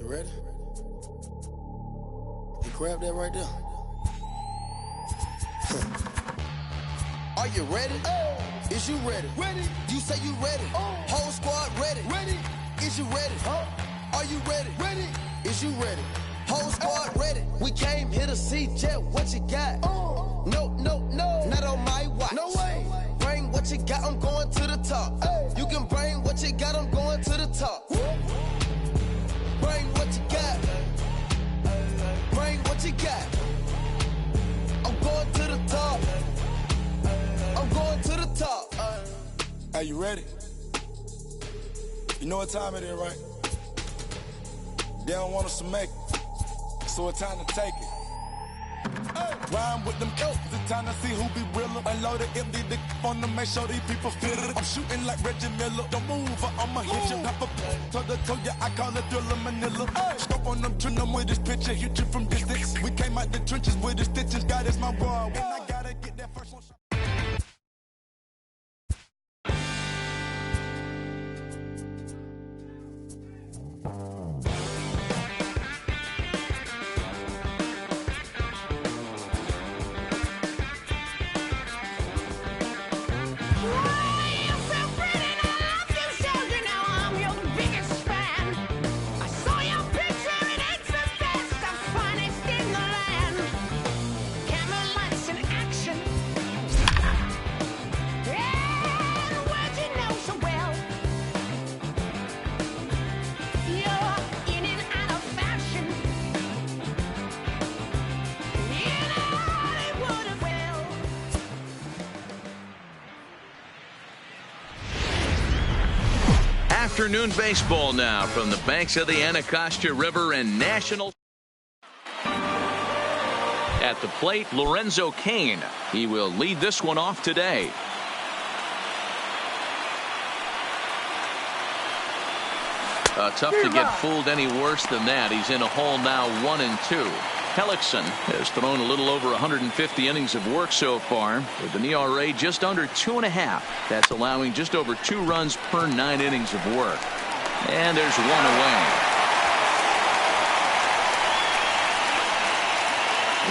ready? You grab that right there. Are you ready? Is you ready? Ready. You say you ready. Whole squad ready. Ready. Is you ready? Are you ready? Ready. Is you ready? Whole squad ready. We came here to see Jet. What you got? No, no, no. Not on my watch. No way. Bring what you got. I'm going to the top. You can bring what you got. I'm going to the top. Bring what you got. Bring what you got. I'm going to the top. I'm going to the top. Are you ready? You know what time it is, right? They don't want us to make it, so it's time to take it. Rhyme with them elks, it's time to see who be realer. Unload it, empty the on them, make sure these people feel it. I'm shooting like Reggie Miller. Don't move or I'ma hit you. Have a toe to toe, yeah, I call it Thriller Manila. Scope on them, trim them with this picture, hit you from distance. We came out the trenches with the stitches, God is my boy. When I gotta get that first one. Afternoon baseball now from the banks of the Anacostia River and National. At the plate, Lorenzo Cain. He will lead this one off today. Tough to get fooled any worse than that. He's in a hole now, 1-2. Hellickson has thrown a little over 150 innings of work so far with an ERA just under 2.5. That's allowing just over 2 runs per 9 innings of work. And there's one away.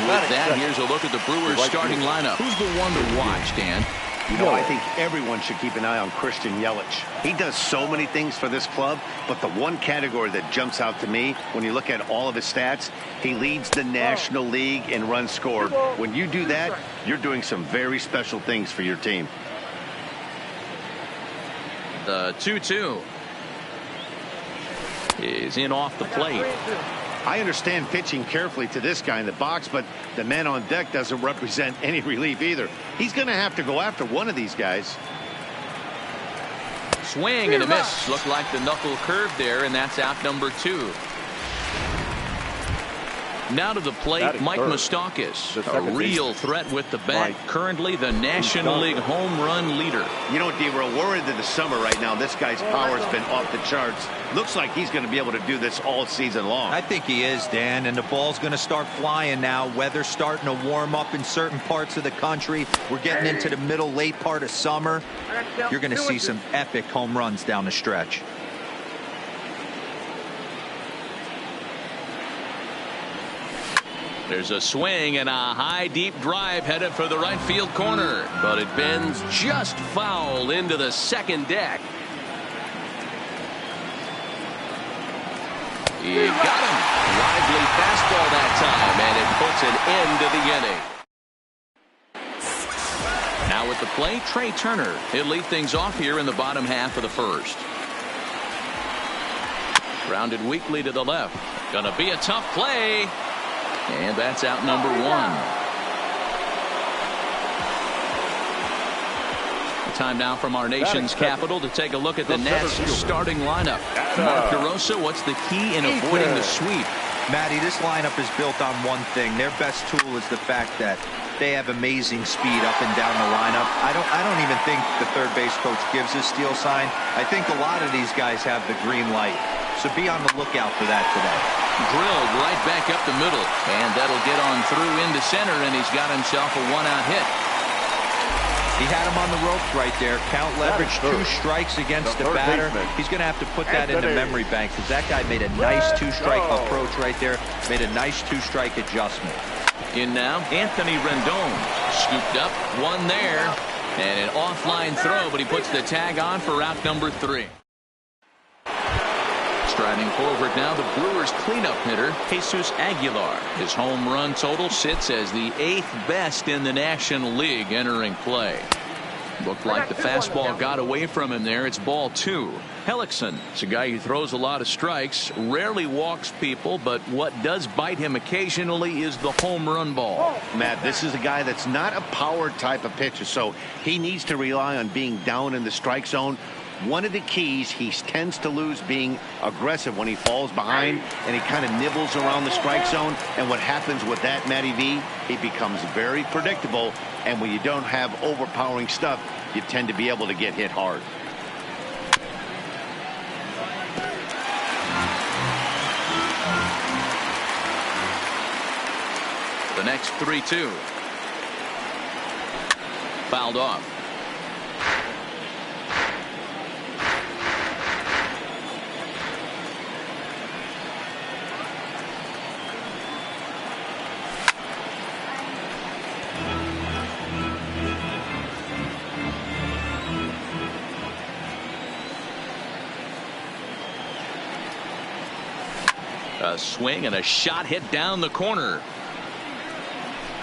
With that, here's a look at the Brewers starting lineup. Who's the one to watch, Dan? You know, I think everyone should keep an eye on Christian Yelich. He does so many things for this club, but the one category that jumps out to me when you look at all of his stats, he leads the National League in runs scored. When you do that, you're doing some very special things for your team. The 2-2 is in off the plate. I understand pitching carefully to this guy in the box, but the man on deck doesn't represent any relief either. He's going to have to go after one of these guys. Swing and a miss. Looked like the knuckle curve there, and that's out number 2. Now to the plate, Mike Moustakas, a real threat with the bat, currently the National League home run leader. You know, D-Row, we're into the summer right now. This guy's power's been off the charts. Looks like he's going to be able to do this all season long. I think he is, Dan, and the ball's going to start flying now. Weather's starting to warm up in certain parts of the country. We're getting into the middle, late part of summer. You're going to see some epic home runs down the stretch. There's a swing and a high deep drive headed for the right field corner, but it bends just foul into the second deck. He got him. Lively fastball that time, and it puts an end to the inning. Now with the play, Trey Turner. He'll lead things off here in the bottom half of the first. Grounded weakly to the left. Gonna be a tough play. And that's out number 1. Time now from our nation's capital to take a look at the Nats starting lineup. Mark DeRosa, what's the key in avoiding the sweep? Matty, this lineup is built on one thing. Their best tool is the fact that they have amazing speed up and down the lineup. I don't even think the third base coach gives a steal sign. I think a lot of these guys have the green light. So be on the lookout for that today. Drilled right back up the middle, and that'll get on through into center, and he's got himself a 1-out hit. He had him on the ropes right there. Count leverage, 2 strikes against the batter. He's going to have to put that in the memory bank because that guy made a nice 2-strike approach right there. Made a nice 2-strike adjustment. In now, Anthony Rendon. Scooped up, one there. And an offline throw, but he puts the tag on for out number 3. Striding forward now, the Brewers' cleanup hitter, Jesus Aguilar. His home run total sits as the 8th best in the National League entering play. Looked like the fastball got away from him there. It's ball 2. Hellickson is a guy who throws a lot of strikes, rarely walks people, but what does bite him occasionally is the home run ball. Matt, this is a guy that's not a power type of pitcher, so he needs to rely on being down in the strike zone. One of the keys, he tends to lose being aggressive when he falls behind and he kind of nibbles around the strike zone. And what happens with that, Matty V, he becomes very predictable. And when you don't have overpowering stuff, you tend to be able to get hit hard. The next 3-2. Fouled off. A swing and a shot hit down the corner.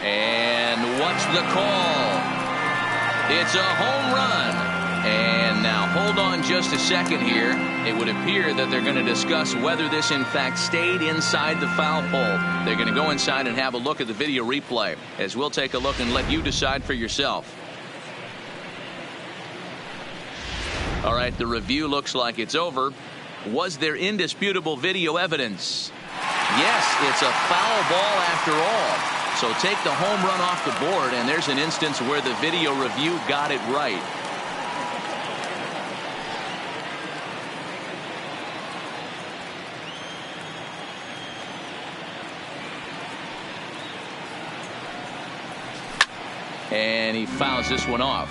And what's the call? It's a home run. And now hold on just a second here. It would appear that they're going to discuss whether this in fact stayed inside the foul pole. They're going to go inside and have a look at the video replay, as we'll take a look and let you decide for yourself. All right, the review looks like it's over. Was there indisputable video evidence? Yes, it's a foul ball after all. So take the home run off the board, and there's an instance where the video review got it right. And he fouls this one off.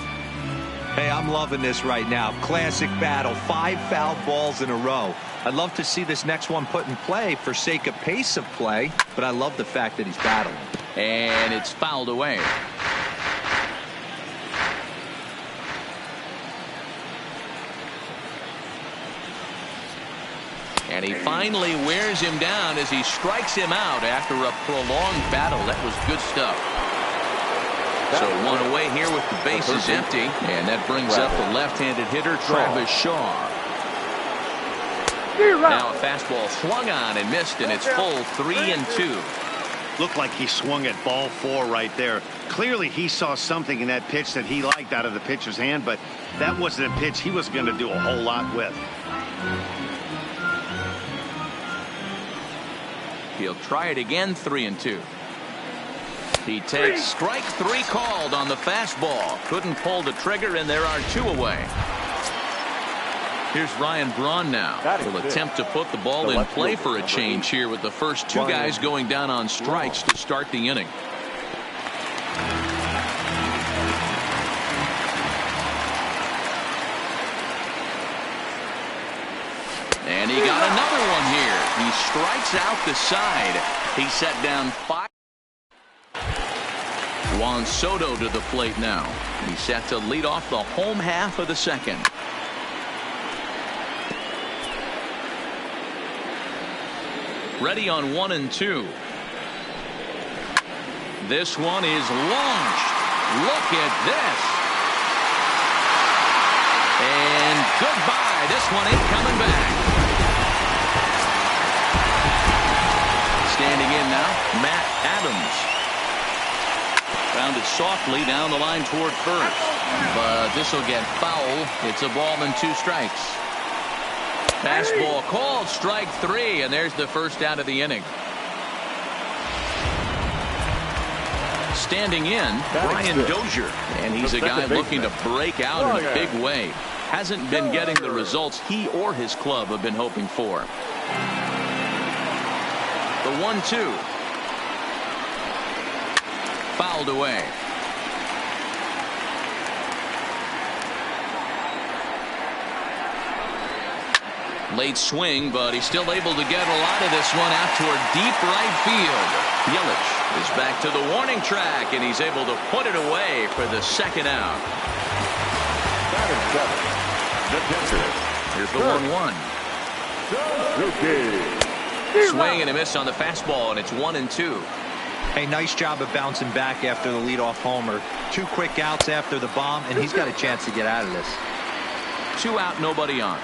Hey, I'm loving this right now. Classic battle. 5 foul balls in a row. I'd love to see this next one put in play for sake of pace of play, but I love the fact that he's battling. And it's fouled away. And he finally wears him down as he strikes him out after a prolonged battle. That was good stuff. So one away here with the bases empty, and that brings up the left-handed hitter Travis Shaw. Now a fastball swung on and missed, and it's full 3-2. Looked like he swung at ball 4 right there. Clearly he saw something in that pitch that he liked out of the pitcher's hand, but that wasn't a pitch he was going to do a whole lot with. He'll try it again. 3-2. He takes strike 3 called on the fastball. Couldn't pull the trigger, and there are 2 away. Here's Ryan Braun now. He'll attempt to put the ball in play for a change here with the first 2 guys going down on strikes to start the inning. And he got another one here. He strikes out the side. He set down 5. Juan Soto to the plate now. He's set to lead off the home half of the second. Ready on 1-2. This one is launched. Look at this. And goodbye. This one ain't coming back. Standing in now, Matt Adams. Grounded softly down the line toward first. But this will get foul. It's a ball and 2 strikes. Fastball called, strike 3, and there's the first out of the inning. Standing in, Brian Dozier, and he's a guy looking to break out in a big way. Hasn't been getting the results he or his club have been hoping for. The 1-2. Fouled away. Late swing, but he's still able to get a lot of this one out toward deep right field. Yelich is back to the warning track, and he's able to put it away for the second out. The pitcher. Here's the 1-1. Swing and a miss on the fastball, and it's 1-2. Hey, nice job of bouncing back after the leadoff homer. 2 quick outs after the bomb, and he's got a chance to get out of this. 2 out, nobody on.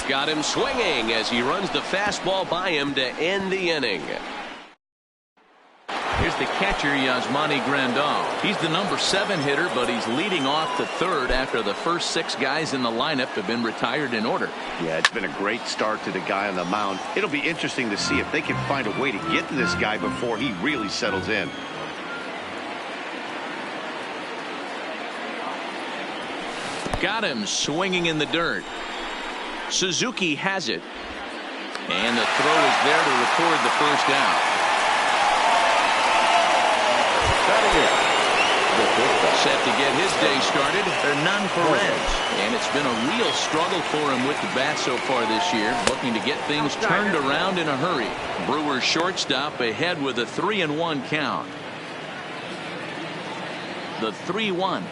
Got him swinging as he runs the fastball by him to end the inning. Here's the catcher, Yasmani Grandal. He's the number 7 hitter, but he's leading off the third after the first 6 guys in the lineup have been retired in order. Yeah, it's been a great start to the guy on the mound. It'll be interesting to see if they can find a way to get to this guy before he really settles in. Got him swinging in the dirt. Suzuki has it. And the throw is there to record the first out. Set to get his day started, Hernan Perez. And it's been a real struggle for him with the bat so far this year, looking to get things turned around in a hurry. Brewers shortstop ahead with a 3-1 count. The 3-1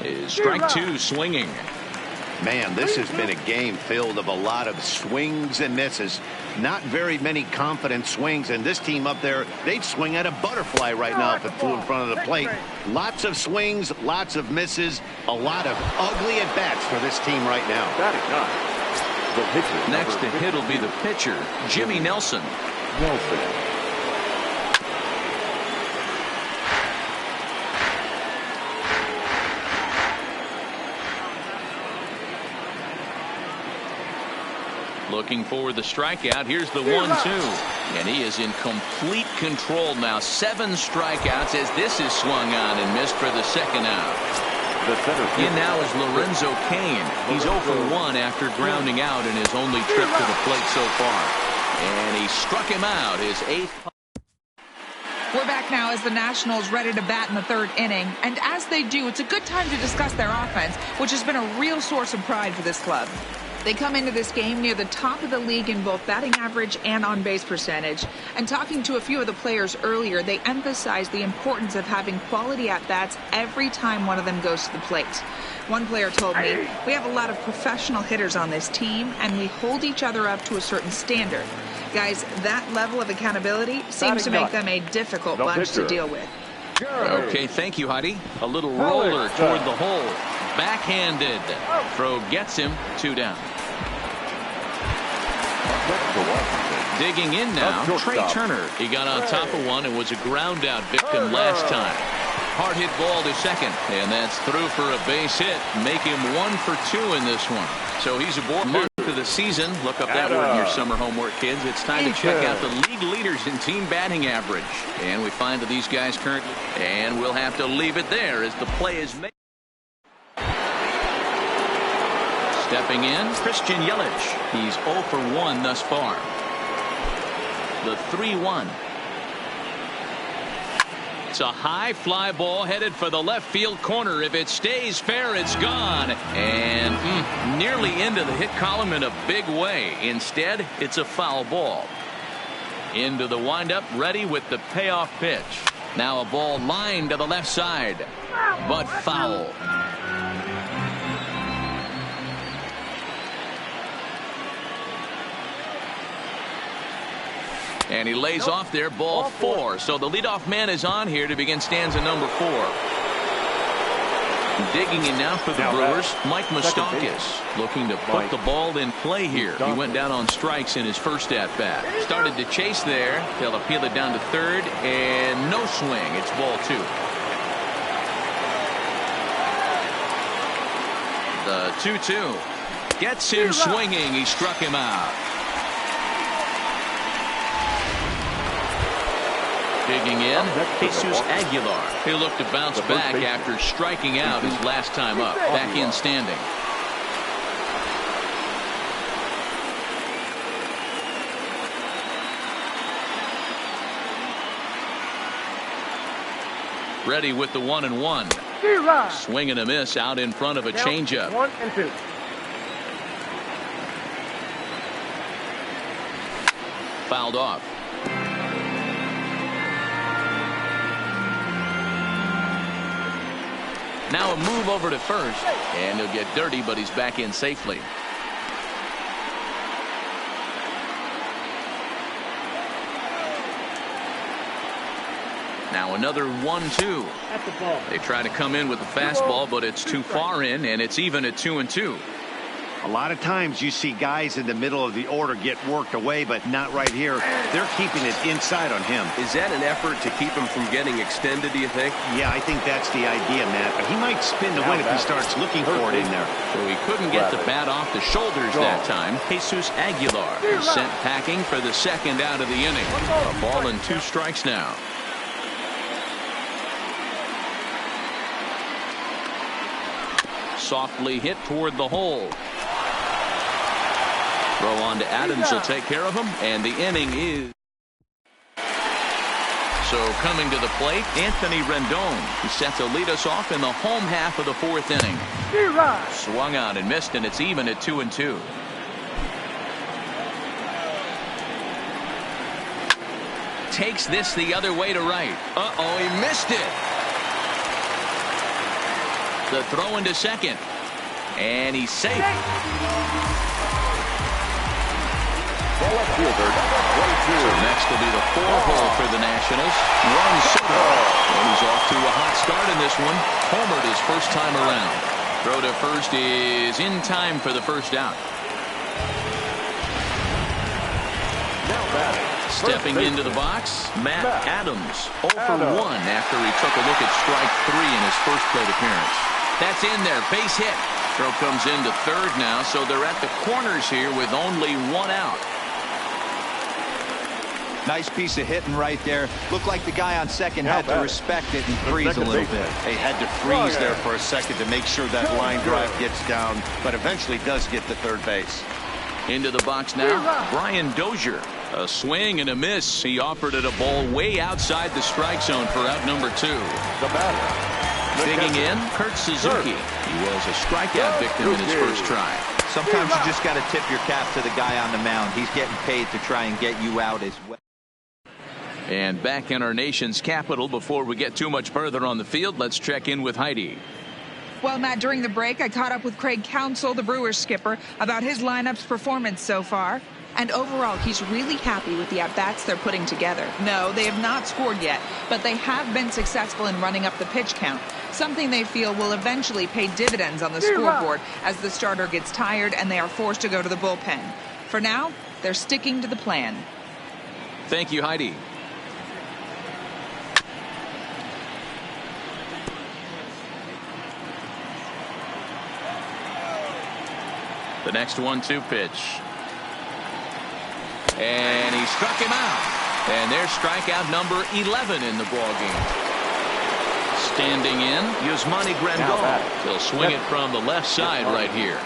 is strike 2 swinging. Man, this has been a game filled of a lot of swings and misses. Not very many confident swings, and this team up there, they'd swing at a butterfly right now if it flew in front of the plate. Lots of swings, lots of misses, a lot of ugly at-bats for this team right now. Next to hit will be the pitcher, Jimmy Nelson. Looking for the strikeout. Here's the 1-2. And he is in complete control now. 7 strikeouts as this is swung on and missed for the second out. In now is Lorenzo Cain. He's 0 for 1 after grounding out in his only trip to the plate so far. And he struck him out, his 8th. We're back now as the Nationals ready to bat in the 3rd inning. And as they do, it's a good time to discuss their offense, which has been a real source of pride for this club. They come into this game near the top of the league in both batting average and on-base percentage. And talking to a few of the players earlier, they emphasized the importance of having quality at-bats every time one of them goes to the plate. One player told me, "We have a lot of professional hitters on this team, and we hold each other up to a certain standard." Guys, that level of accountability seems to make them a difficult bunch to deal with. Okay, thank you, Heidi. A little roller toward the hole. Backhanded. Throw gets him, 2 down. Digging in now, Trey Turner. He got on top of one and was a ground out victim last time. Hard hit ball to second, and that's through for a base hit. Make him 1 for 2 in this one. So he's aboard month of the season. Look up that word in your summer homework, kids. It's time to check out the league leaders in team batting average. And we find that these guys currently, and we'll have to leave it there as the play is made. Stepping in, Christian Yelich. He's 0 for 1 thus far. The 3-1. It's a high fly ball headed for the left field corner. If it stays fair, it's gone. And nearly into the hit column in a big way. Instead, it's a foul ball. Into the windup, ready with the payoff pitch. Now a ball lined to the left side, but foul. And he lays off there, ball 4. So the leadoff man is on here to begin stanza number 4. Digging in now for the Brewers, Mike Moustakas, looking to put the ball in play here. He went down on strikes in his first at-bat. Started to chase there. They'll appeal it down to third, and no swing. It's ball 2. The 2-2. Gets him swinging. He struck him out. Digging in, Jesus Aguilar. He'll look to bounce back after striking out his last time up. Back in standing. Ready with the 1-1. Swing and a miss out in front of a changeup. 1-2. Fouled off. Now a move over to first, and he'll get dirty, but he's back in safely. Now another 1-2. They try to come in with the fastball, but it's too far in, and it's even at 2-2. A lot of times you see guys in the middle of the order get worked away, but not right here. They're keeping it inside on him. Is that an effort to keep him from getting extended, do you think? Yeah, I think that's the idea, Matt. But he might spin the win if he starts looking for it in there. So he couldn't get the bat off the shoulders that time. Jesus Aguilar is sent packing for the second out of the inning. A ball and 2 strikes now. Softly hit toward the hole. Throw on to Adams will take care of him, and the inning is. So coming to the plate, Anthony Rendon. He set to lead us off in the home half of the 4th inning. Swung out and missed, and it's even at 2-2. Takes this the other way to right. Uh-oh, he missed it. The throw into second, and he's safe. The left fielder, So next will be the 4-hole for the Nationals. Juan Soto, and he's off to a hot start in this one. Homered his first time around. Throw to first is in time for the first out. Stepping into the box, Matt Adams. 0 for 1 after he took a look at strike 3 in his first plate appearance. That's in there, base hit. Throw comes into third now, so they're at the corners here with only 1 out. Nice piece of hitting right there. Looked like the guy on second had to respect it and freeze a little bit. They had to freeze there for a second to make sure that line drive gets down, but eventually does get to third base. Into the box now, Brian Dozier. A swing and a miss. He offered it a ball way outside the strike zone for out number 2. The batter. Digging in, Kurt Suzuki. He was a strikeout victim in his first try. Sometimes you just got to tip your cap to the guy on the mound. He's getting paid to try and get you out as well. And back in our nation's capital, before we get too much further on the field, let's check in with Heidi. Well, Matt, during the break, I caught up with Craig Counsell, the Brewers skipper, about his lineup's performance so far. And overall, he's really happy with the at-bats they're putting together. No, they have not scored yet, but they have been successful in running up the pitch count, something they feel will eventually pay dividends on the scoreboard as the starter gets tired and they are forced to go to the bullpen. For now, they're sticking to the plan. Thank you, Heidi. The next 1-2 pitch. And he struck him out. And there's strikeout number 11 in the ballgame. Standing in, Yasmani Grandal. He'll swing it from the left side right here.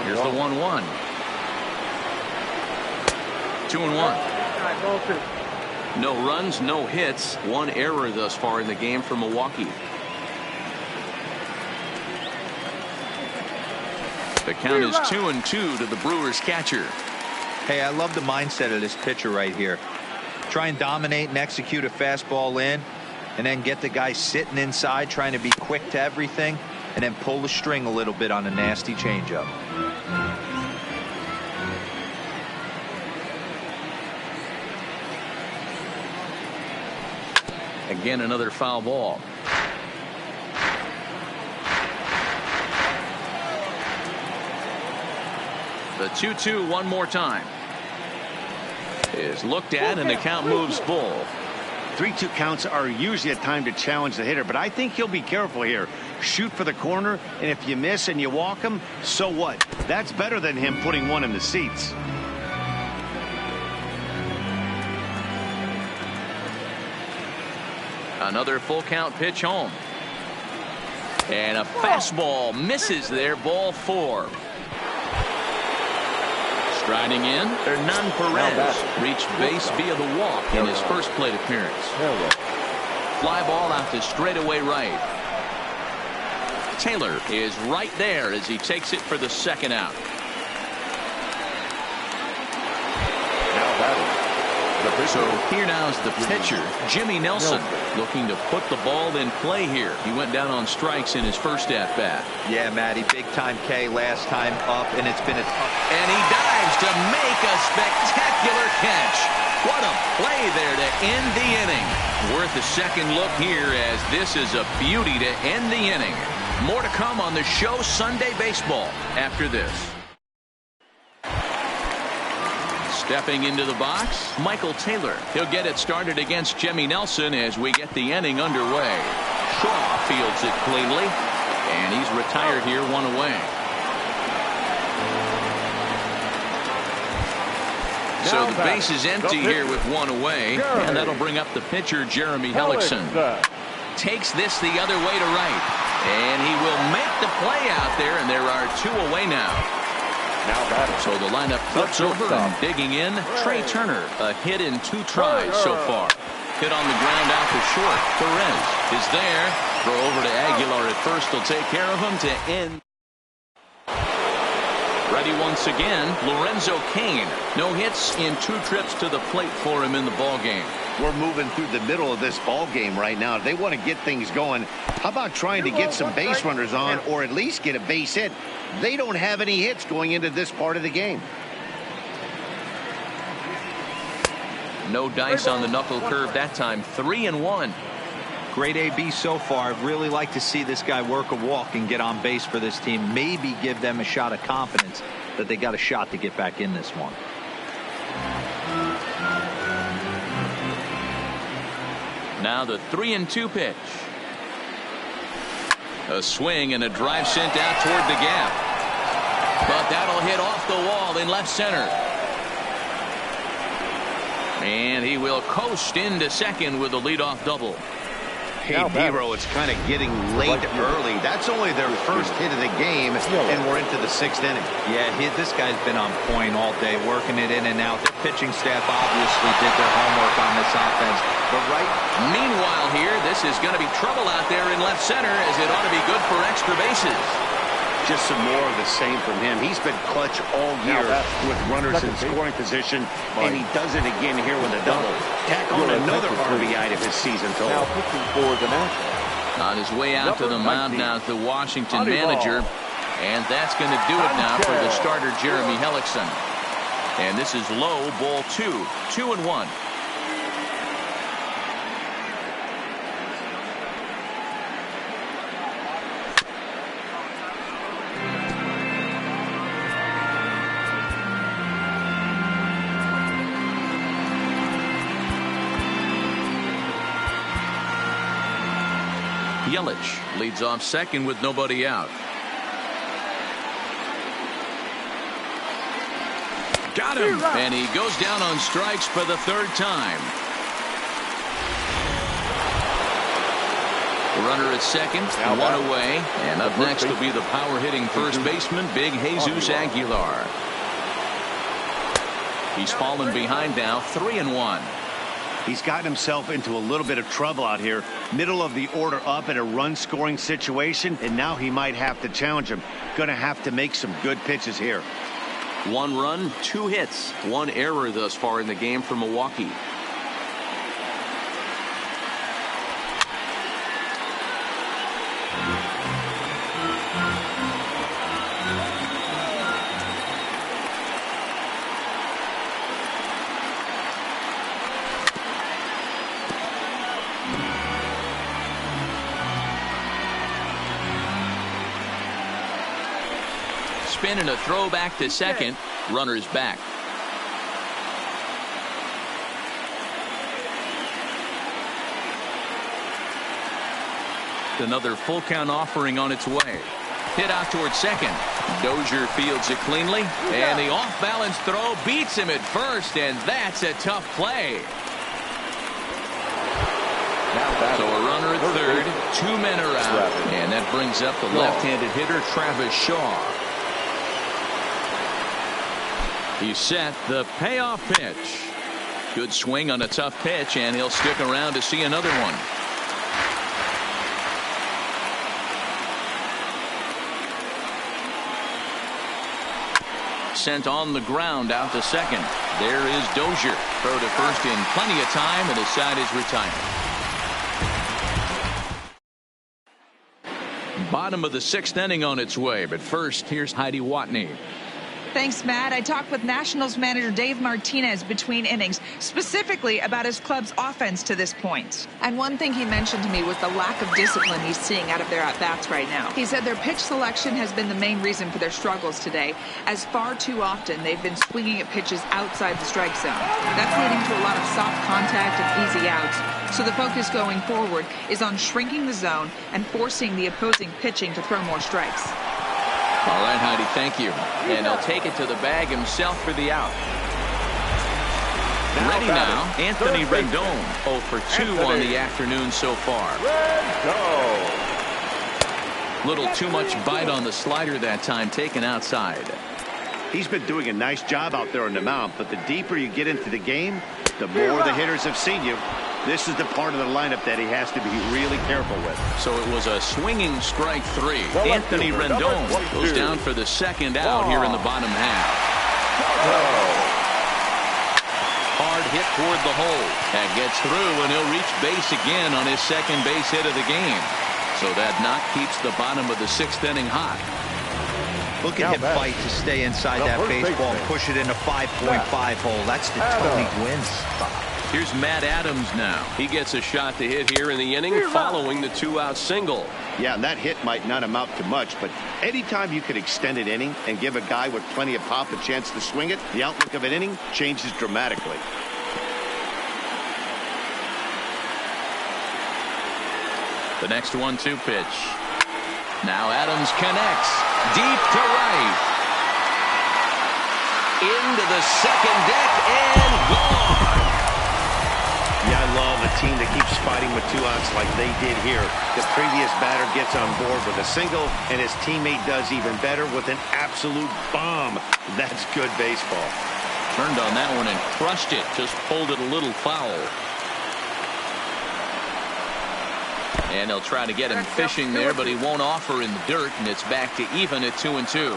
Here's the 1-1. 2-1. No runs, no hits. 1 error thus far in the game for Milwaukee. The count is 2-2 to the Brewers catcher. Hey, I love the mindset of this pitcher right here. Try and dominate and execute a fastball in, and then get the guy sitting inside trying to be quick to everything, and then pull the string a little bit on a nasty changeup. Again, another foul ball. The 2-2 one more time. Is looked at and the count moves full. 3-2 counts are usually a time to challenge the hitter, but I think he'll be careful here. Shoot for the corner, and if you miss and you walk him, so what? That's better than him putting 1 in the seats. Another full count pitch home. And a fastball misses there, ball 4. Striding in, Hernan Perez reached base via the walk in his first plate appearance. fly ball out to straightaway right. Taylor is right there as he takes it for the second out. So here now is the pitcher, Jimmy Nelson, looking to put the ball in play here. He went down on strikes in his first at-bat. Yeah, Matty, big-time K last time up, and it's been a tough... And he dives to make a spectacular catch. What a play there to end the inning. Worth a second look here, as this is a beauty to end the inning. More to come on the show Sunday Baseball after this. Stepping into the box, Michael Taylor. He'll get it started against Jimmy Nelson as we get the inning underway. Shaw fields it cleanly, and he's retired here, one away. So the base is empty here with one away, and that'll bring up the pitcher, Jeremy Hellickson. Takes this the other way to right, and he will make the play out there, and there are two away now. So the lineup flips over and digging in. Trey Turner, a hit in 2 tries so far. Hit on the ground out to short. Perez is there. Throw over to Aguilar at first. Will take care of him to end. Ready once again, Lorenzo Cain. No hits in 2 trips to the plate for him in the ball game. We're moving through the middle of this ball game right now. If they want to get things going, how about trying to get some base runners on, or at least get a base hit? They don't have any hits going into this part of the game. No dice on the knuckle curve that time. 3-1. Great AB so far. I'd really like to see this guy work a walk and get on base for this team. Maybe give them a shot of confidence that they got a shot to get back in this one. Now the 3-2 pitch. A swing and a drive sent out toward the gap. But that'll hit off the wall in left center. And he will coast into second with a leadoff double. Hey, Dero, it's kind of getting late early. That's only their first hit of the game, and we're into the 6th inning. Yeah, this guy's been on point all day, working it in and out. Their pitching staff obviously did their homework on this offense. But meanwhile here, this is going to be trouble out there in left center, as it ought to be good for extra bases. Just some more of the same from him. He's been clutch all year with runners in scoring position, and he does it again here with a double. Tack on another RBI to his season total. Now pitching for the Nationals. On his way out to the mound now, the Washington manager, and that's going to do it now for the starter, Jeremy Hellickson. And this is low, ball 2, 2-1. Yelich leads off second with nobody out. Got him, and he goes down on strikes for the 3rd time. The runner at second, one away, and up next will be the power-hitting first baseman, Big Jesus Aguilar. He's fallen behind now, 3-1. He's gotten himself into a little bit of trouble out here. Middle of the order up in a run-scoring situation, and now he might have to challenge him. Going to have to make some good pitches here. 1 run, 2 hits, 1 error thus far in the game for Milwaukee. Spin and a throw back to second. Runners back. Another full count offering on its way. Hit out towards second. Dozier fields it cleanly, and the off balance throw beats him at first, and that's a tough play. So a runner at third, 2 men are out, and that brings up the left-handed hitter Travis Shaw. He's set the payoff pitch. Good swing on a tough pitch, and he'll stick around to see another one. sent on the ground out to second. There is Dozier. Throw to first in plenty of time, and his side is retired. Bottom of the 6th inning on its way, but first, here's Heidi Watney. Thanks, Matt. I talked with Nationals manager Dave Martinez between innings, specifically about his club's offense to this point. And one thing he mentioned to me was the lack of discipline he's seeing out of their at-bats right now. He said their pitch selection has been the main reason for their struggles today, as far too often they've been swinging at pitches outside the strike zone. That's leading to a lot of soft contact and easy outs. So the focus going forward is on shrinking the zone and forcing the opposing pitching to throw more strikes. All right, Heidi, thank you. And he'll take it to the bag himself for the out. Ready now, Anthony Rendon, 0 for 2 on the afternoon so far. Little too much bite on the slider that time, taken outside. He's been doing a nice job out there on the mound, but the deeper you get into the game, the more the hitters have seen you. This is the part of the lineup that he has to be really careful with. So it was a swinging strike 3. Anthony Rendon goes down for the second out here in the bottom half. Hard hit toward the hole. That gets through, and he'll reach base again on his second base hit of the game. So that knock keeps the bottom of the 6th inning hot. Look at him fight to stay inside that baseball and push it in a 5.5 hole. That's the Tony Gwynn spot. Here's Matt Adams now. He gets a shot to hit here in the inning following the 2-out single. Yeah, and that hit might not amount to much, but anytime you can extend an inning and give a guy with plenty of pop a chance to swing it, the outlook of an inning changes dramatically. The next 1-2 pitch. Now Adams connects. Deep to right. Into the second deck and gone. Yeah, I love a team that keeps fighting with 2 outs like they did here. The previous batter gets on board with a single, and his teammate does even better with an absolute bomb. That's good baseball. Turned on that one and crushed it. Just pulled it a little foul. And they'll try to get him fishing there, but he won't offer in the dirt, and it's back to even at 2-2.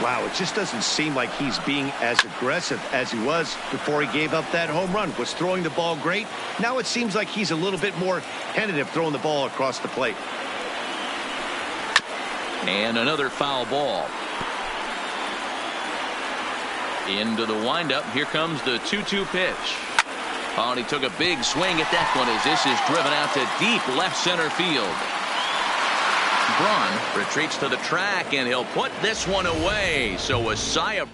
Wow, it just doesn't seem like he's being as aggressive as he was before he gave up that home run. Was throwing the ball great. Now it seems like he's a little bit more tentative throwing the ball across the plate. And another foul ball. Into the windup. Here comes the 2-2 pitch. Oh, and he took a big swing at that one as this is driven out to deep left center field. Braun retreats to the track, and he'll put this one away. So a sigh of...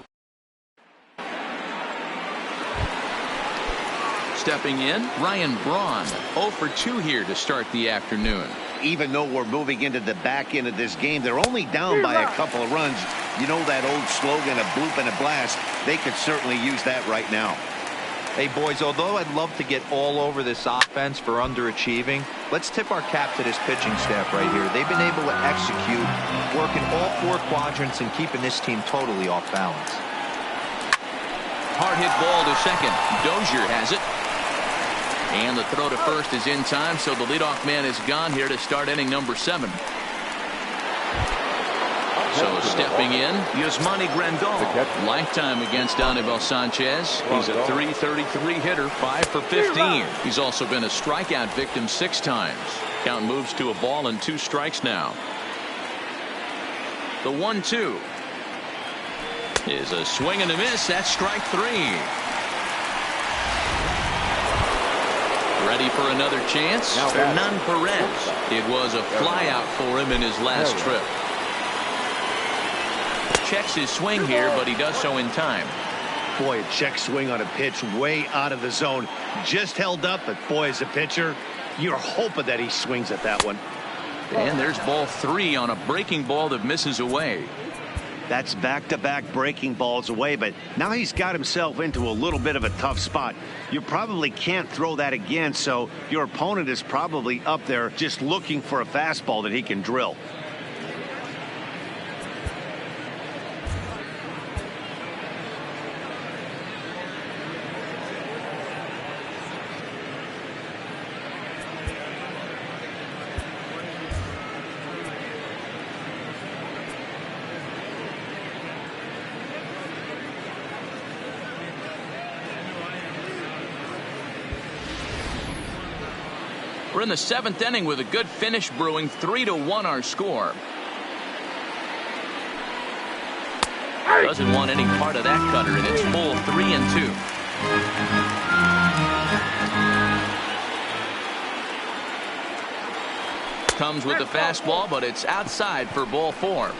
Stepping in, Ryan Braun, 0 for 2 here to start the afternoon. Even though we're moving into the back end of this game, they're only down by a couple of runs. You know that old slogan, a bloop and a blast. They could certainly use that right now. Hey, boys, although I'd love to get all over this offense for underachieving, let's tip our cap to this pitching staff right here. They've been able to execute, working all 4 quadrants and keeping this team totally off balance. Hard hit ball to second. Dozier has it. And the throw to first is in time, so the leadoff man is gone here to start inning number 7. So stepping in, Yasmani Grandal. Lifetime against Anibal Sanchez. He's a .333 hitter, 5 for 15. He's also been a strikeout victim 6 times. Count moves to a ball and 2 strikes now. The 1-2 is a swing and a miss. That's strike 3. Ready for another chance? Hernan Perez. It was a flyout for him in his last trip. Checks his swing here, but he does so in time. Boy, a check swing on a pitch way out of the zone. Just held up, but boy, as a pitcher, you're hoping that he swings at that one. And there's ball 3 on a breaking ball that misses away. That's back-to-back breaking balls away, but now he's got himself into a little bit of a tough spot. You probably can't throw that again, so your opponent is probably up there just looking for a fastball that he can drill. We're in the 7th inning with a good finish brewing. 3-1 our score. Doesn't want any part of that cutter, and it's full 3-2. Comes with the fastball, but it's outside for ball 4.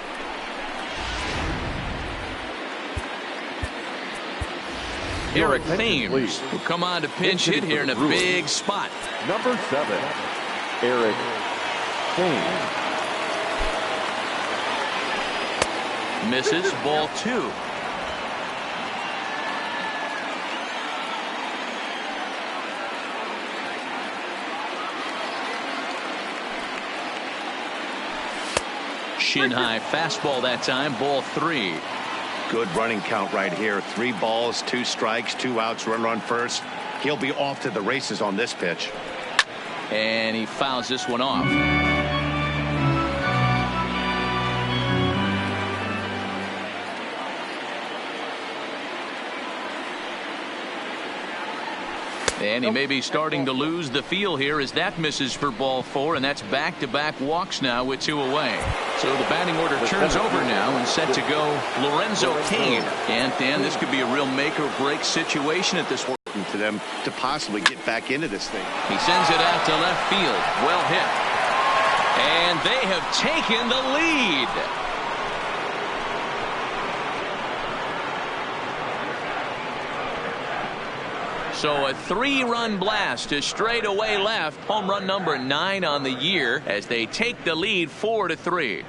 Eric Thames will come on to pinch hit here in a big spot. Number 7, Eric Thames. Misses, ball 2. Shin high fastball that time, ball 3. Good running count right here. 3 balls, 2 strikes, 2 outs, run first. He'll be off to the races on this pitch. And he fouls this one off. And he may be starting to lose the feel here as that misses for ball 4, and that's back-to-back walks now with 2 away. So the batting order turns over now and set to go Lorenzo Cain. And Dan, this could be a real make-or-break situation at this point. To them to possibly get back into this thing. He sends it out to left field. Well hit. And they have taken the lead. So a 3-run blast to straightaway left. Home run number 9 on the year as they take the lead 4-3.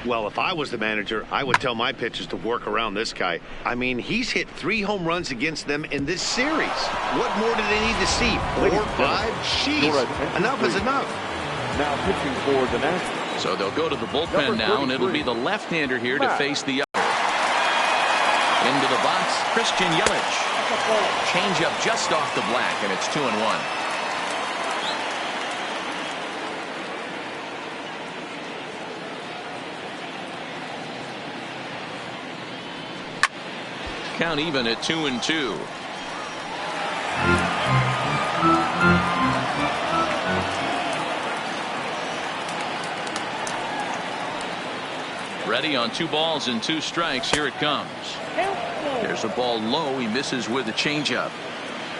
Well, if I was the manager, I would tell my pitchers to work around this guy. I mean, he's hit 3 home runs against them in this series. What more do they need to see? 4, 5? Jeez, enough is enough. Now pitching for the Nationals. So they'll go to the bullpen now, and it'll be the left-hander here to face the other. Into the box, Christian Yelich. Change up just off the black, and it's 2-1. Count even at 2-2. Ready on 2 balls and 2 strikes. Here it comes. There's a ball low. He misses with a changeup.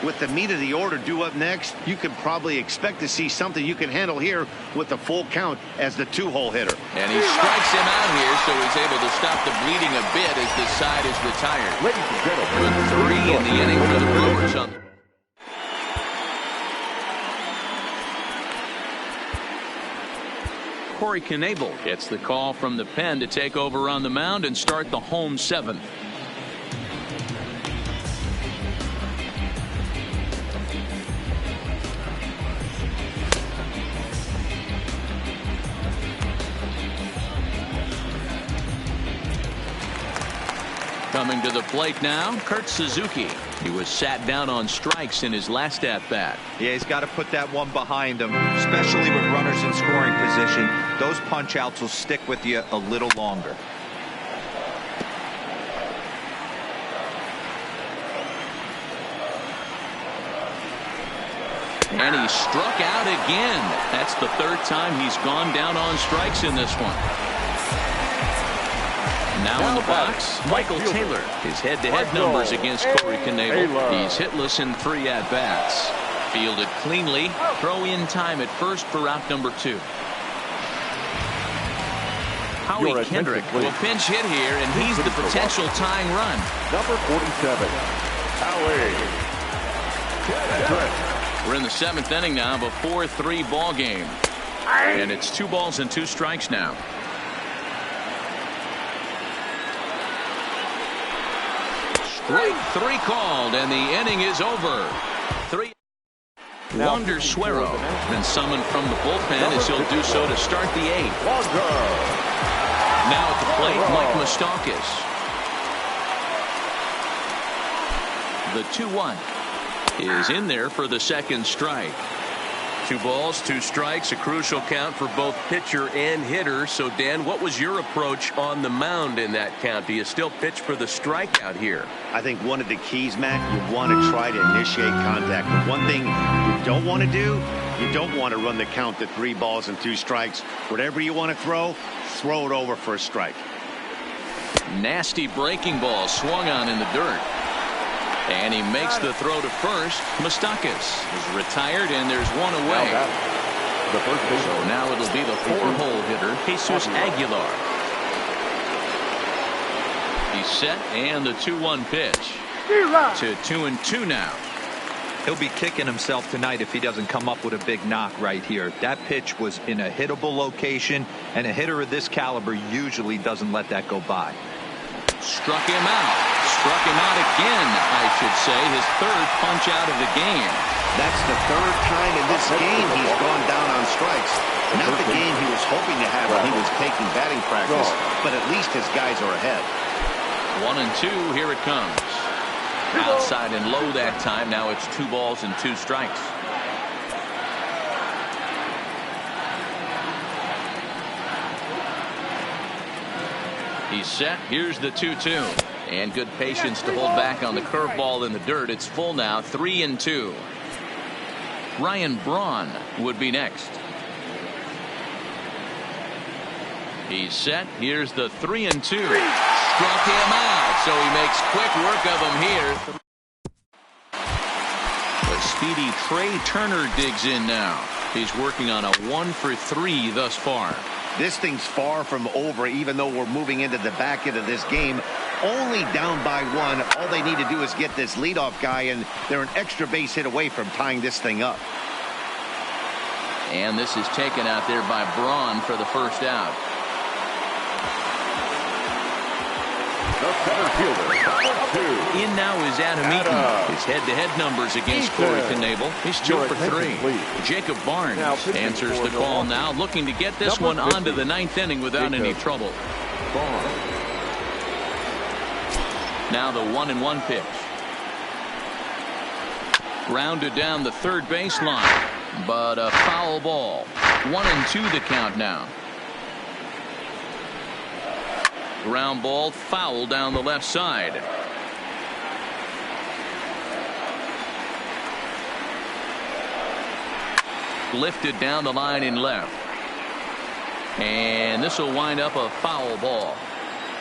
With the meat of the order due up next, you could probably expect to see something you can handle here with the full count as the 2-hole hitter. And he strikes him out here, so he's able to stop the bleeding a bit as the side is retired. With 3 in the inning for the Brewers. Corey Knebel gets the call from the pen to take over on the mound and start the home 7th. Coming to the plate now, Kurt Suzuki. He was sat down on strikes in his last at-bat. Yeah, he's got to put that one behind him, especially with runners in scoring position. Those punch-outs will stick with you a little longer. And he struck out again. That's the 3rd time he's gone down on strikes in this one. Now in the box, Michael Taylor. His head-to-head numbers against Corey Knebel. He's hitless in 3 at-bats. Fielded cleanly. Throw in time at first for out number 2. Howie Kendrick will pinch hit here, and he's the potential tying run. Number 47, Howie Kendrick. We're in the 7th inning now of a 4-3 ball game. And it's 2 balls and 2 strikes now. Strike 3 called, and the inning is over. 3. Wander Suero been summoned from the bullpen as he'll do so to start the 8th. Now at the plate, Mike Moustakas. The 2-1 is in there for the 2nd strike. 2 balls, 2 strikes, a crucial count for both pitcher and hitter. So, Dan, what was your approach on the mound in that count? Do you still pitch for the strikeout here? I think one of the keys, Matt, you want to try to initiate contact. But one thing you don't want to do, you don't want to run the count to 3 balls and 2 strikes. Whatever you want to throw it over for a strike. Nasty breaking ball swung on in the dirt. And he makes the throw to first. Moustakas is retired, and there's one away. So now it'll be the 4-hole hitter, Jesus Aguilar. He's set, and the 2-1 pitch. To 2-2 now. He'll be kicking himself tonight if he doesn't come up with a big knock right here. That pitch was in a hittable location, and a hitter of this caliber usually doesn't let that go by. Struck him out. Struck him out again, I should say. His 3rd punch out of the game. That's the 3rd time in this game he's gone down on strikes. Not the game he was hoping to have when he was taking batting practice, but at least his guys are ahead. 1-2, here it comes. Outside and low that time. Now it's 2 balls and 2 strikes. He's set. Here's the 2-2. And good patience to hold back on the curveball in the dirt. It's full now, 3-2. Ryan Braun would be next. He's set. Here's the 3-2. Struck him out, so he makes quick work of him here. The speedy Trey Turner digs in now. He's working on a 1-for-3 thus far. This thing's far from over, even though we're moving into the back end of this game. Only down by 1. All they need to do is get this leadoff guy, and they're an extra base hit away from tying this thing up. And this is taken out there by Braun for the first out. The center fielder, In now is Adam Eaton. His head-to-head numbers against Corey Knebel. He's 2 for 3. Jacob Barnes answers the call now, looking to get this one onto the 9th inning without any trouble. Now the 1-1 pitch. Grounded down the 3rd baseline, but a foul ball. 1-2 the count now. Ground ball, foul down the left side. Lifted down the line in left. And this will wind up a foul ball.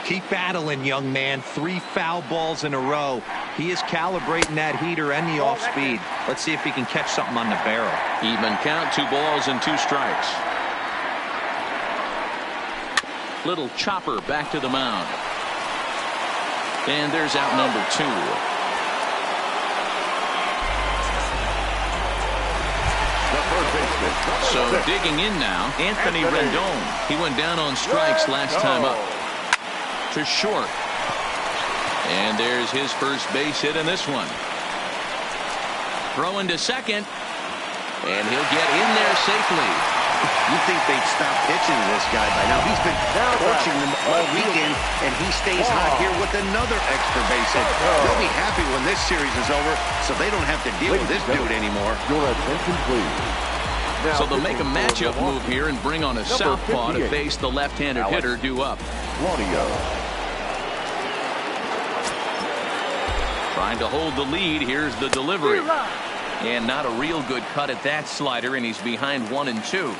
Keep battling, young man. 3 foul balls in a row. He is calibrating that heater and the off speed. Let's see if he can catch something on the barrel. Even count, 2 balls and 2 strikes. Little chopper back to the mound. And there's out number 2. So digging in now, Anthony Rendon. He went down on strikes last time up. To short. And there's his first base hit in this one. Throwing to second. And he'll get in there safely. You think they'd stop pitching to this guy by now. He's been torching them all weekend, and he stays hot here with another extra base hit. They'll be happy when this series is over, so they don't have to deal with this dude anymore. Your attention, please. So they'll make a matchup move here and bring on a southpaw to face the left-handed hitter due up. Trying to hold the lead. Here's the delivery. And not a real good cut at that slider, and he's behind 1-2.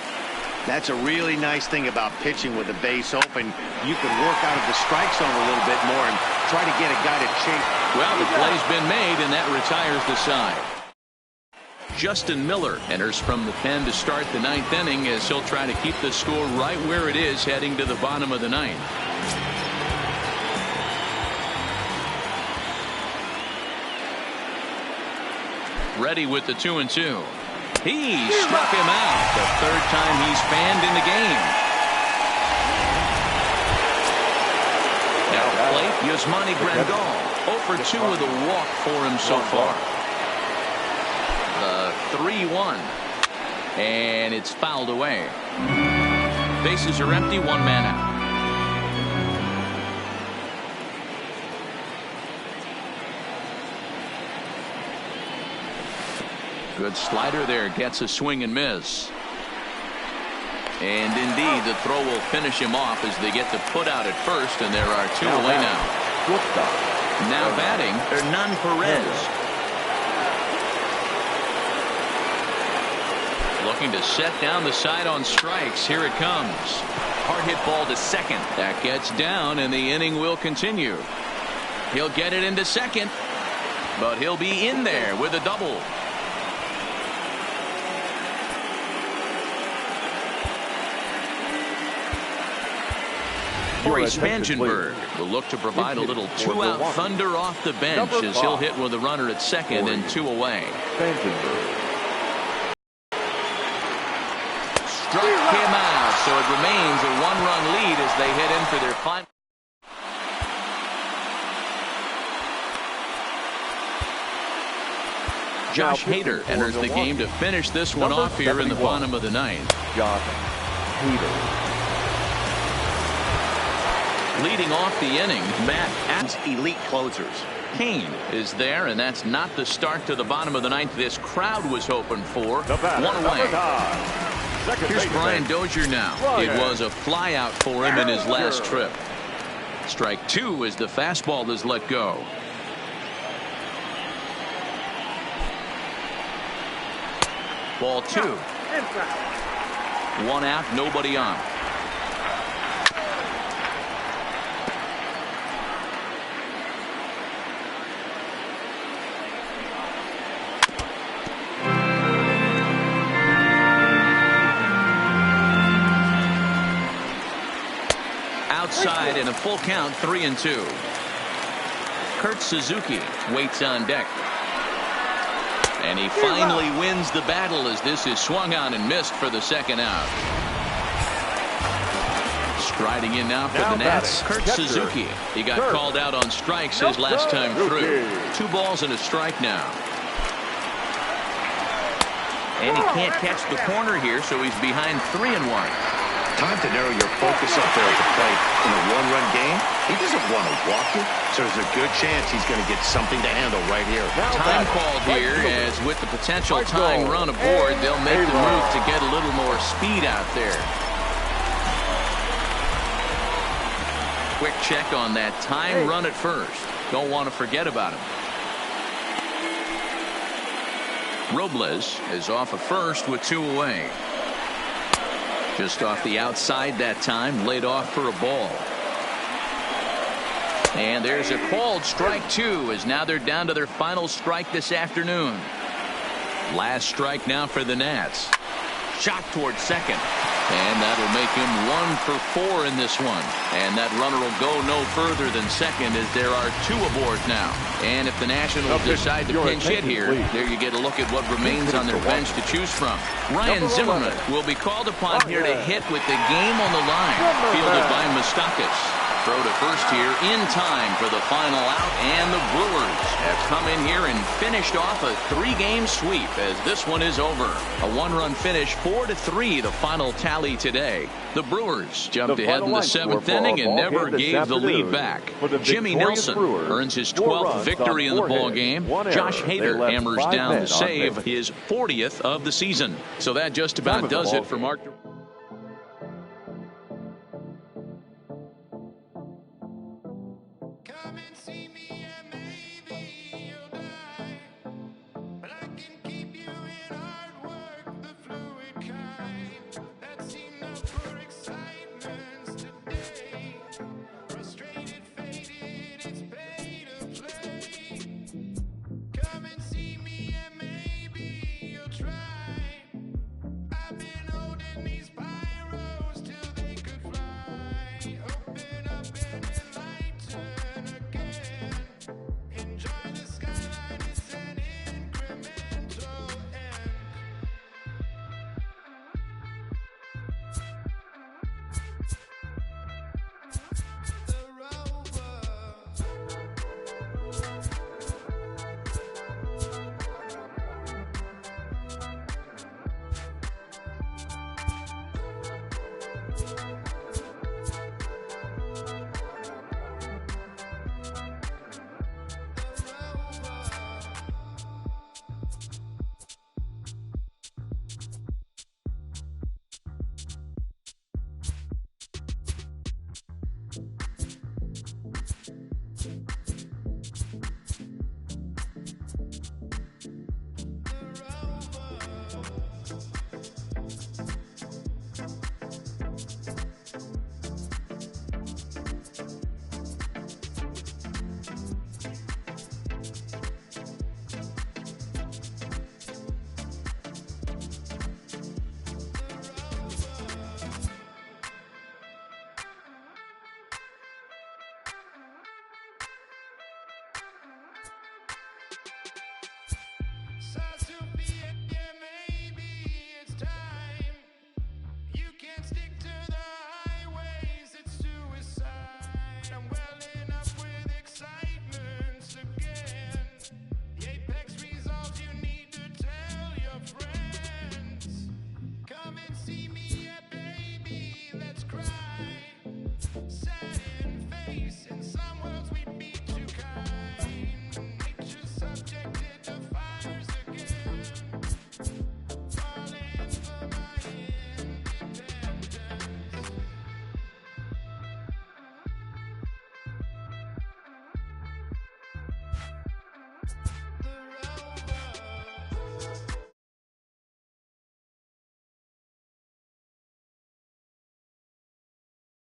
That's a really nice thing about pitching with the base open. You can work out of the strike zone a little bit more and try to get a guy to chase. Well, the play's been made, and that retires the side. Justin Miller enters from the pen to start the 9th inning as he'll try to keep the score right where it is heading to the bottom of the 9th. Ready with the 2-2. He struck him out. The 3rd time he's fanned in the game. At the plate, Yasmani Grandal. 0 for 2 with a walk for him so far. The 3-1. And it's fouled away. Bases are empty, 1 man out. Good slider there, gets a swing and miss. And indeed, the throw will finish him off as they get the put out at first, and there are two away now. Now batting, Hernan Perez. Looking to set down the side on strikes. Here it comes. Hard hit ball to second. That gets down, and the inning will continue. He'll get it into second, but he'll be in there with a double. Maurice Vandenberg will look to provide a little two-out thunder off the bench as he'll hit with a runner at second and two away. Struck him out, so it remains a one-run lead as they head in for their final. Josh Hader enters the game to finish this one off here in the bottom of the ninth. Josh Hader. Leading off the inning, Matt Adams. Elite closers. Kane is there, and that's not the start to the bottom of the ninth this crowd was hoping for. One away. Here's Brian Dozier now. It was a fly out for him in his last trip. Strike two as the fastball is let go. Ball two. One out, nobody on. Outside in a full count, 3-2. Kurt Suzuki waits on deck. And he finally wins the battle as this is swung on and missed for the second out. Striding in now for the Nats, Kurt Suzuki. He got called out on strikes his last time through. 2 balls and a strike now. And he can't catch the corner here, so he's behind 3-1. Time to narrow your focus up there at the plate. In a one-run game, he doesn't want to walk it, so there's a good chance he's going to get something to handle right here. Time called here, as with the potential tying run aboard, they'll make the move to get a little more speed out there. Quick check on that time run at first. Don't want to forget about him. Robles is off of first with 2 away. Just off the outside that time, laid off for a ball. And there's a called strike 2 as now they're down to their final strike this afternoon. Last strike now for the Nats. Shot towards second. And that'll make him 1 for 4 in this one. And that runner will go no further than second as there are 2 aboard now. And if the Nationals decide to pinch hit here, there you get a look at what remains on their bench to choose from. Ryan Zimmerman will be called upon here to hit with the game on the line. Fielded by Moustakas. Throw to first here in time for the final out, and the Brewers have come in here and finished off a 3-game sweep as this one is over. A 1-run finish, 4-3 the final tally today. The Brewers jumped ahead in the 7th inning and never gave the lead back. Jimmy Nelson earns his 12th victory in the ball game. Josh Hader hammers down the save, his 40th of the season. So that just about does it for Mark.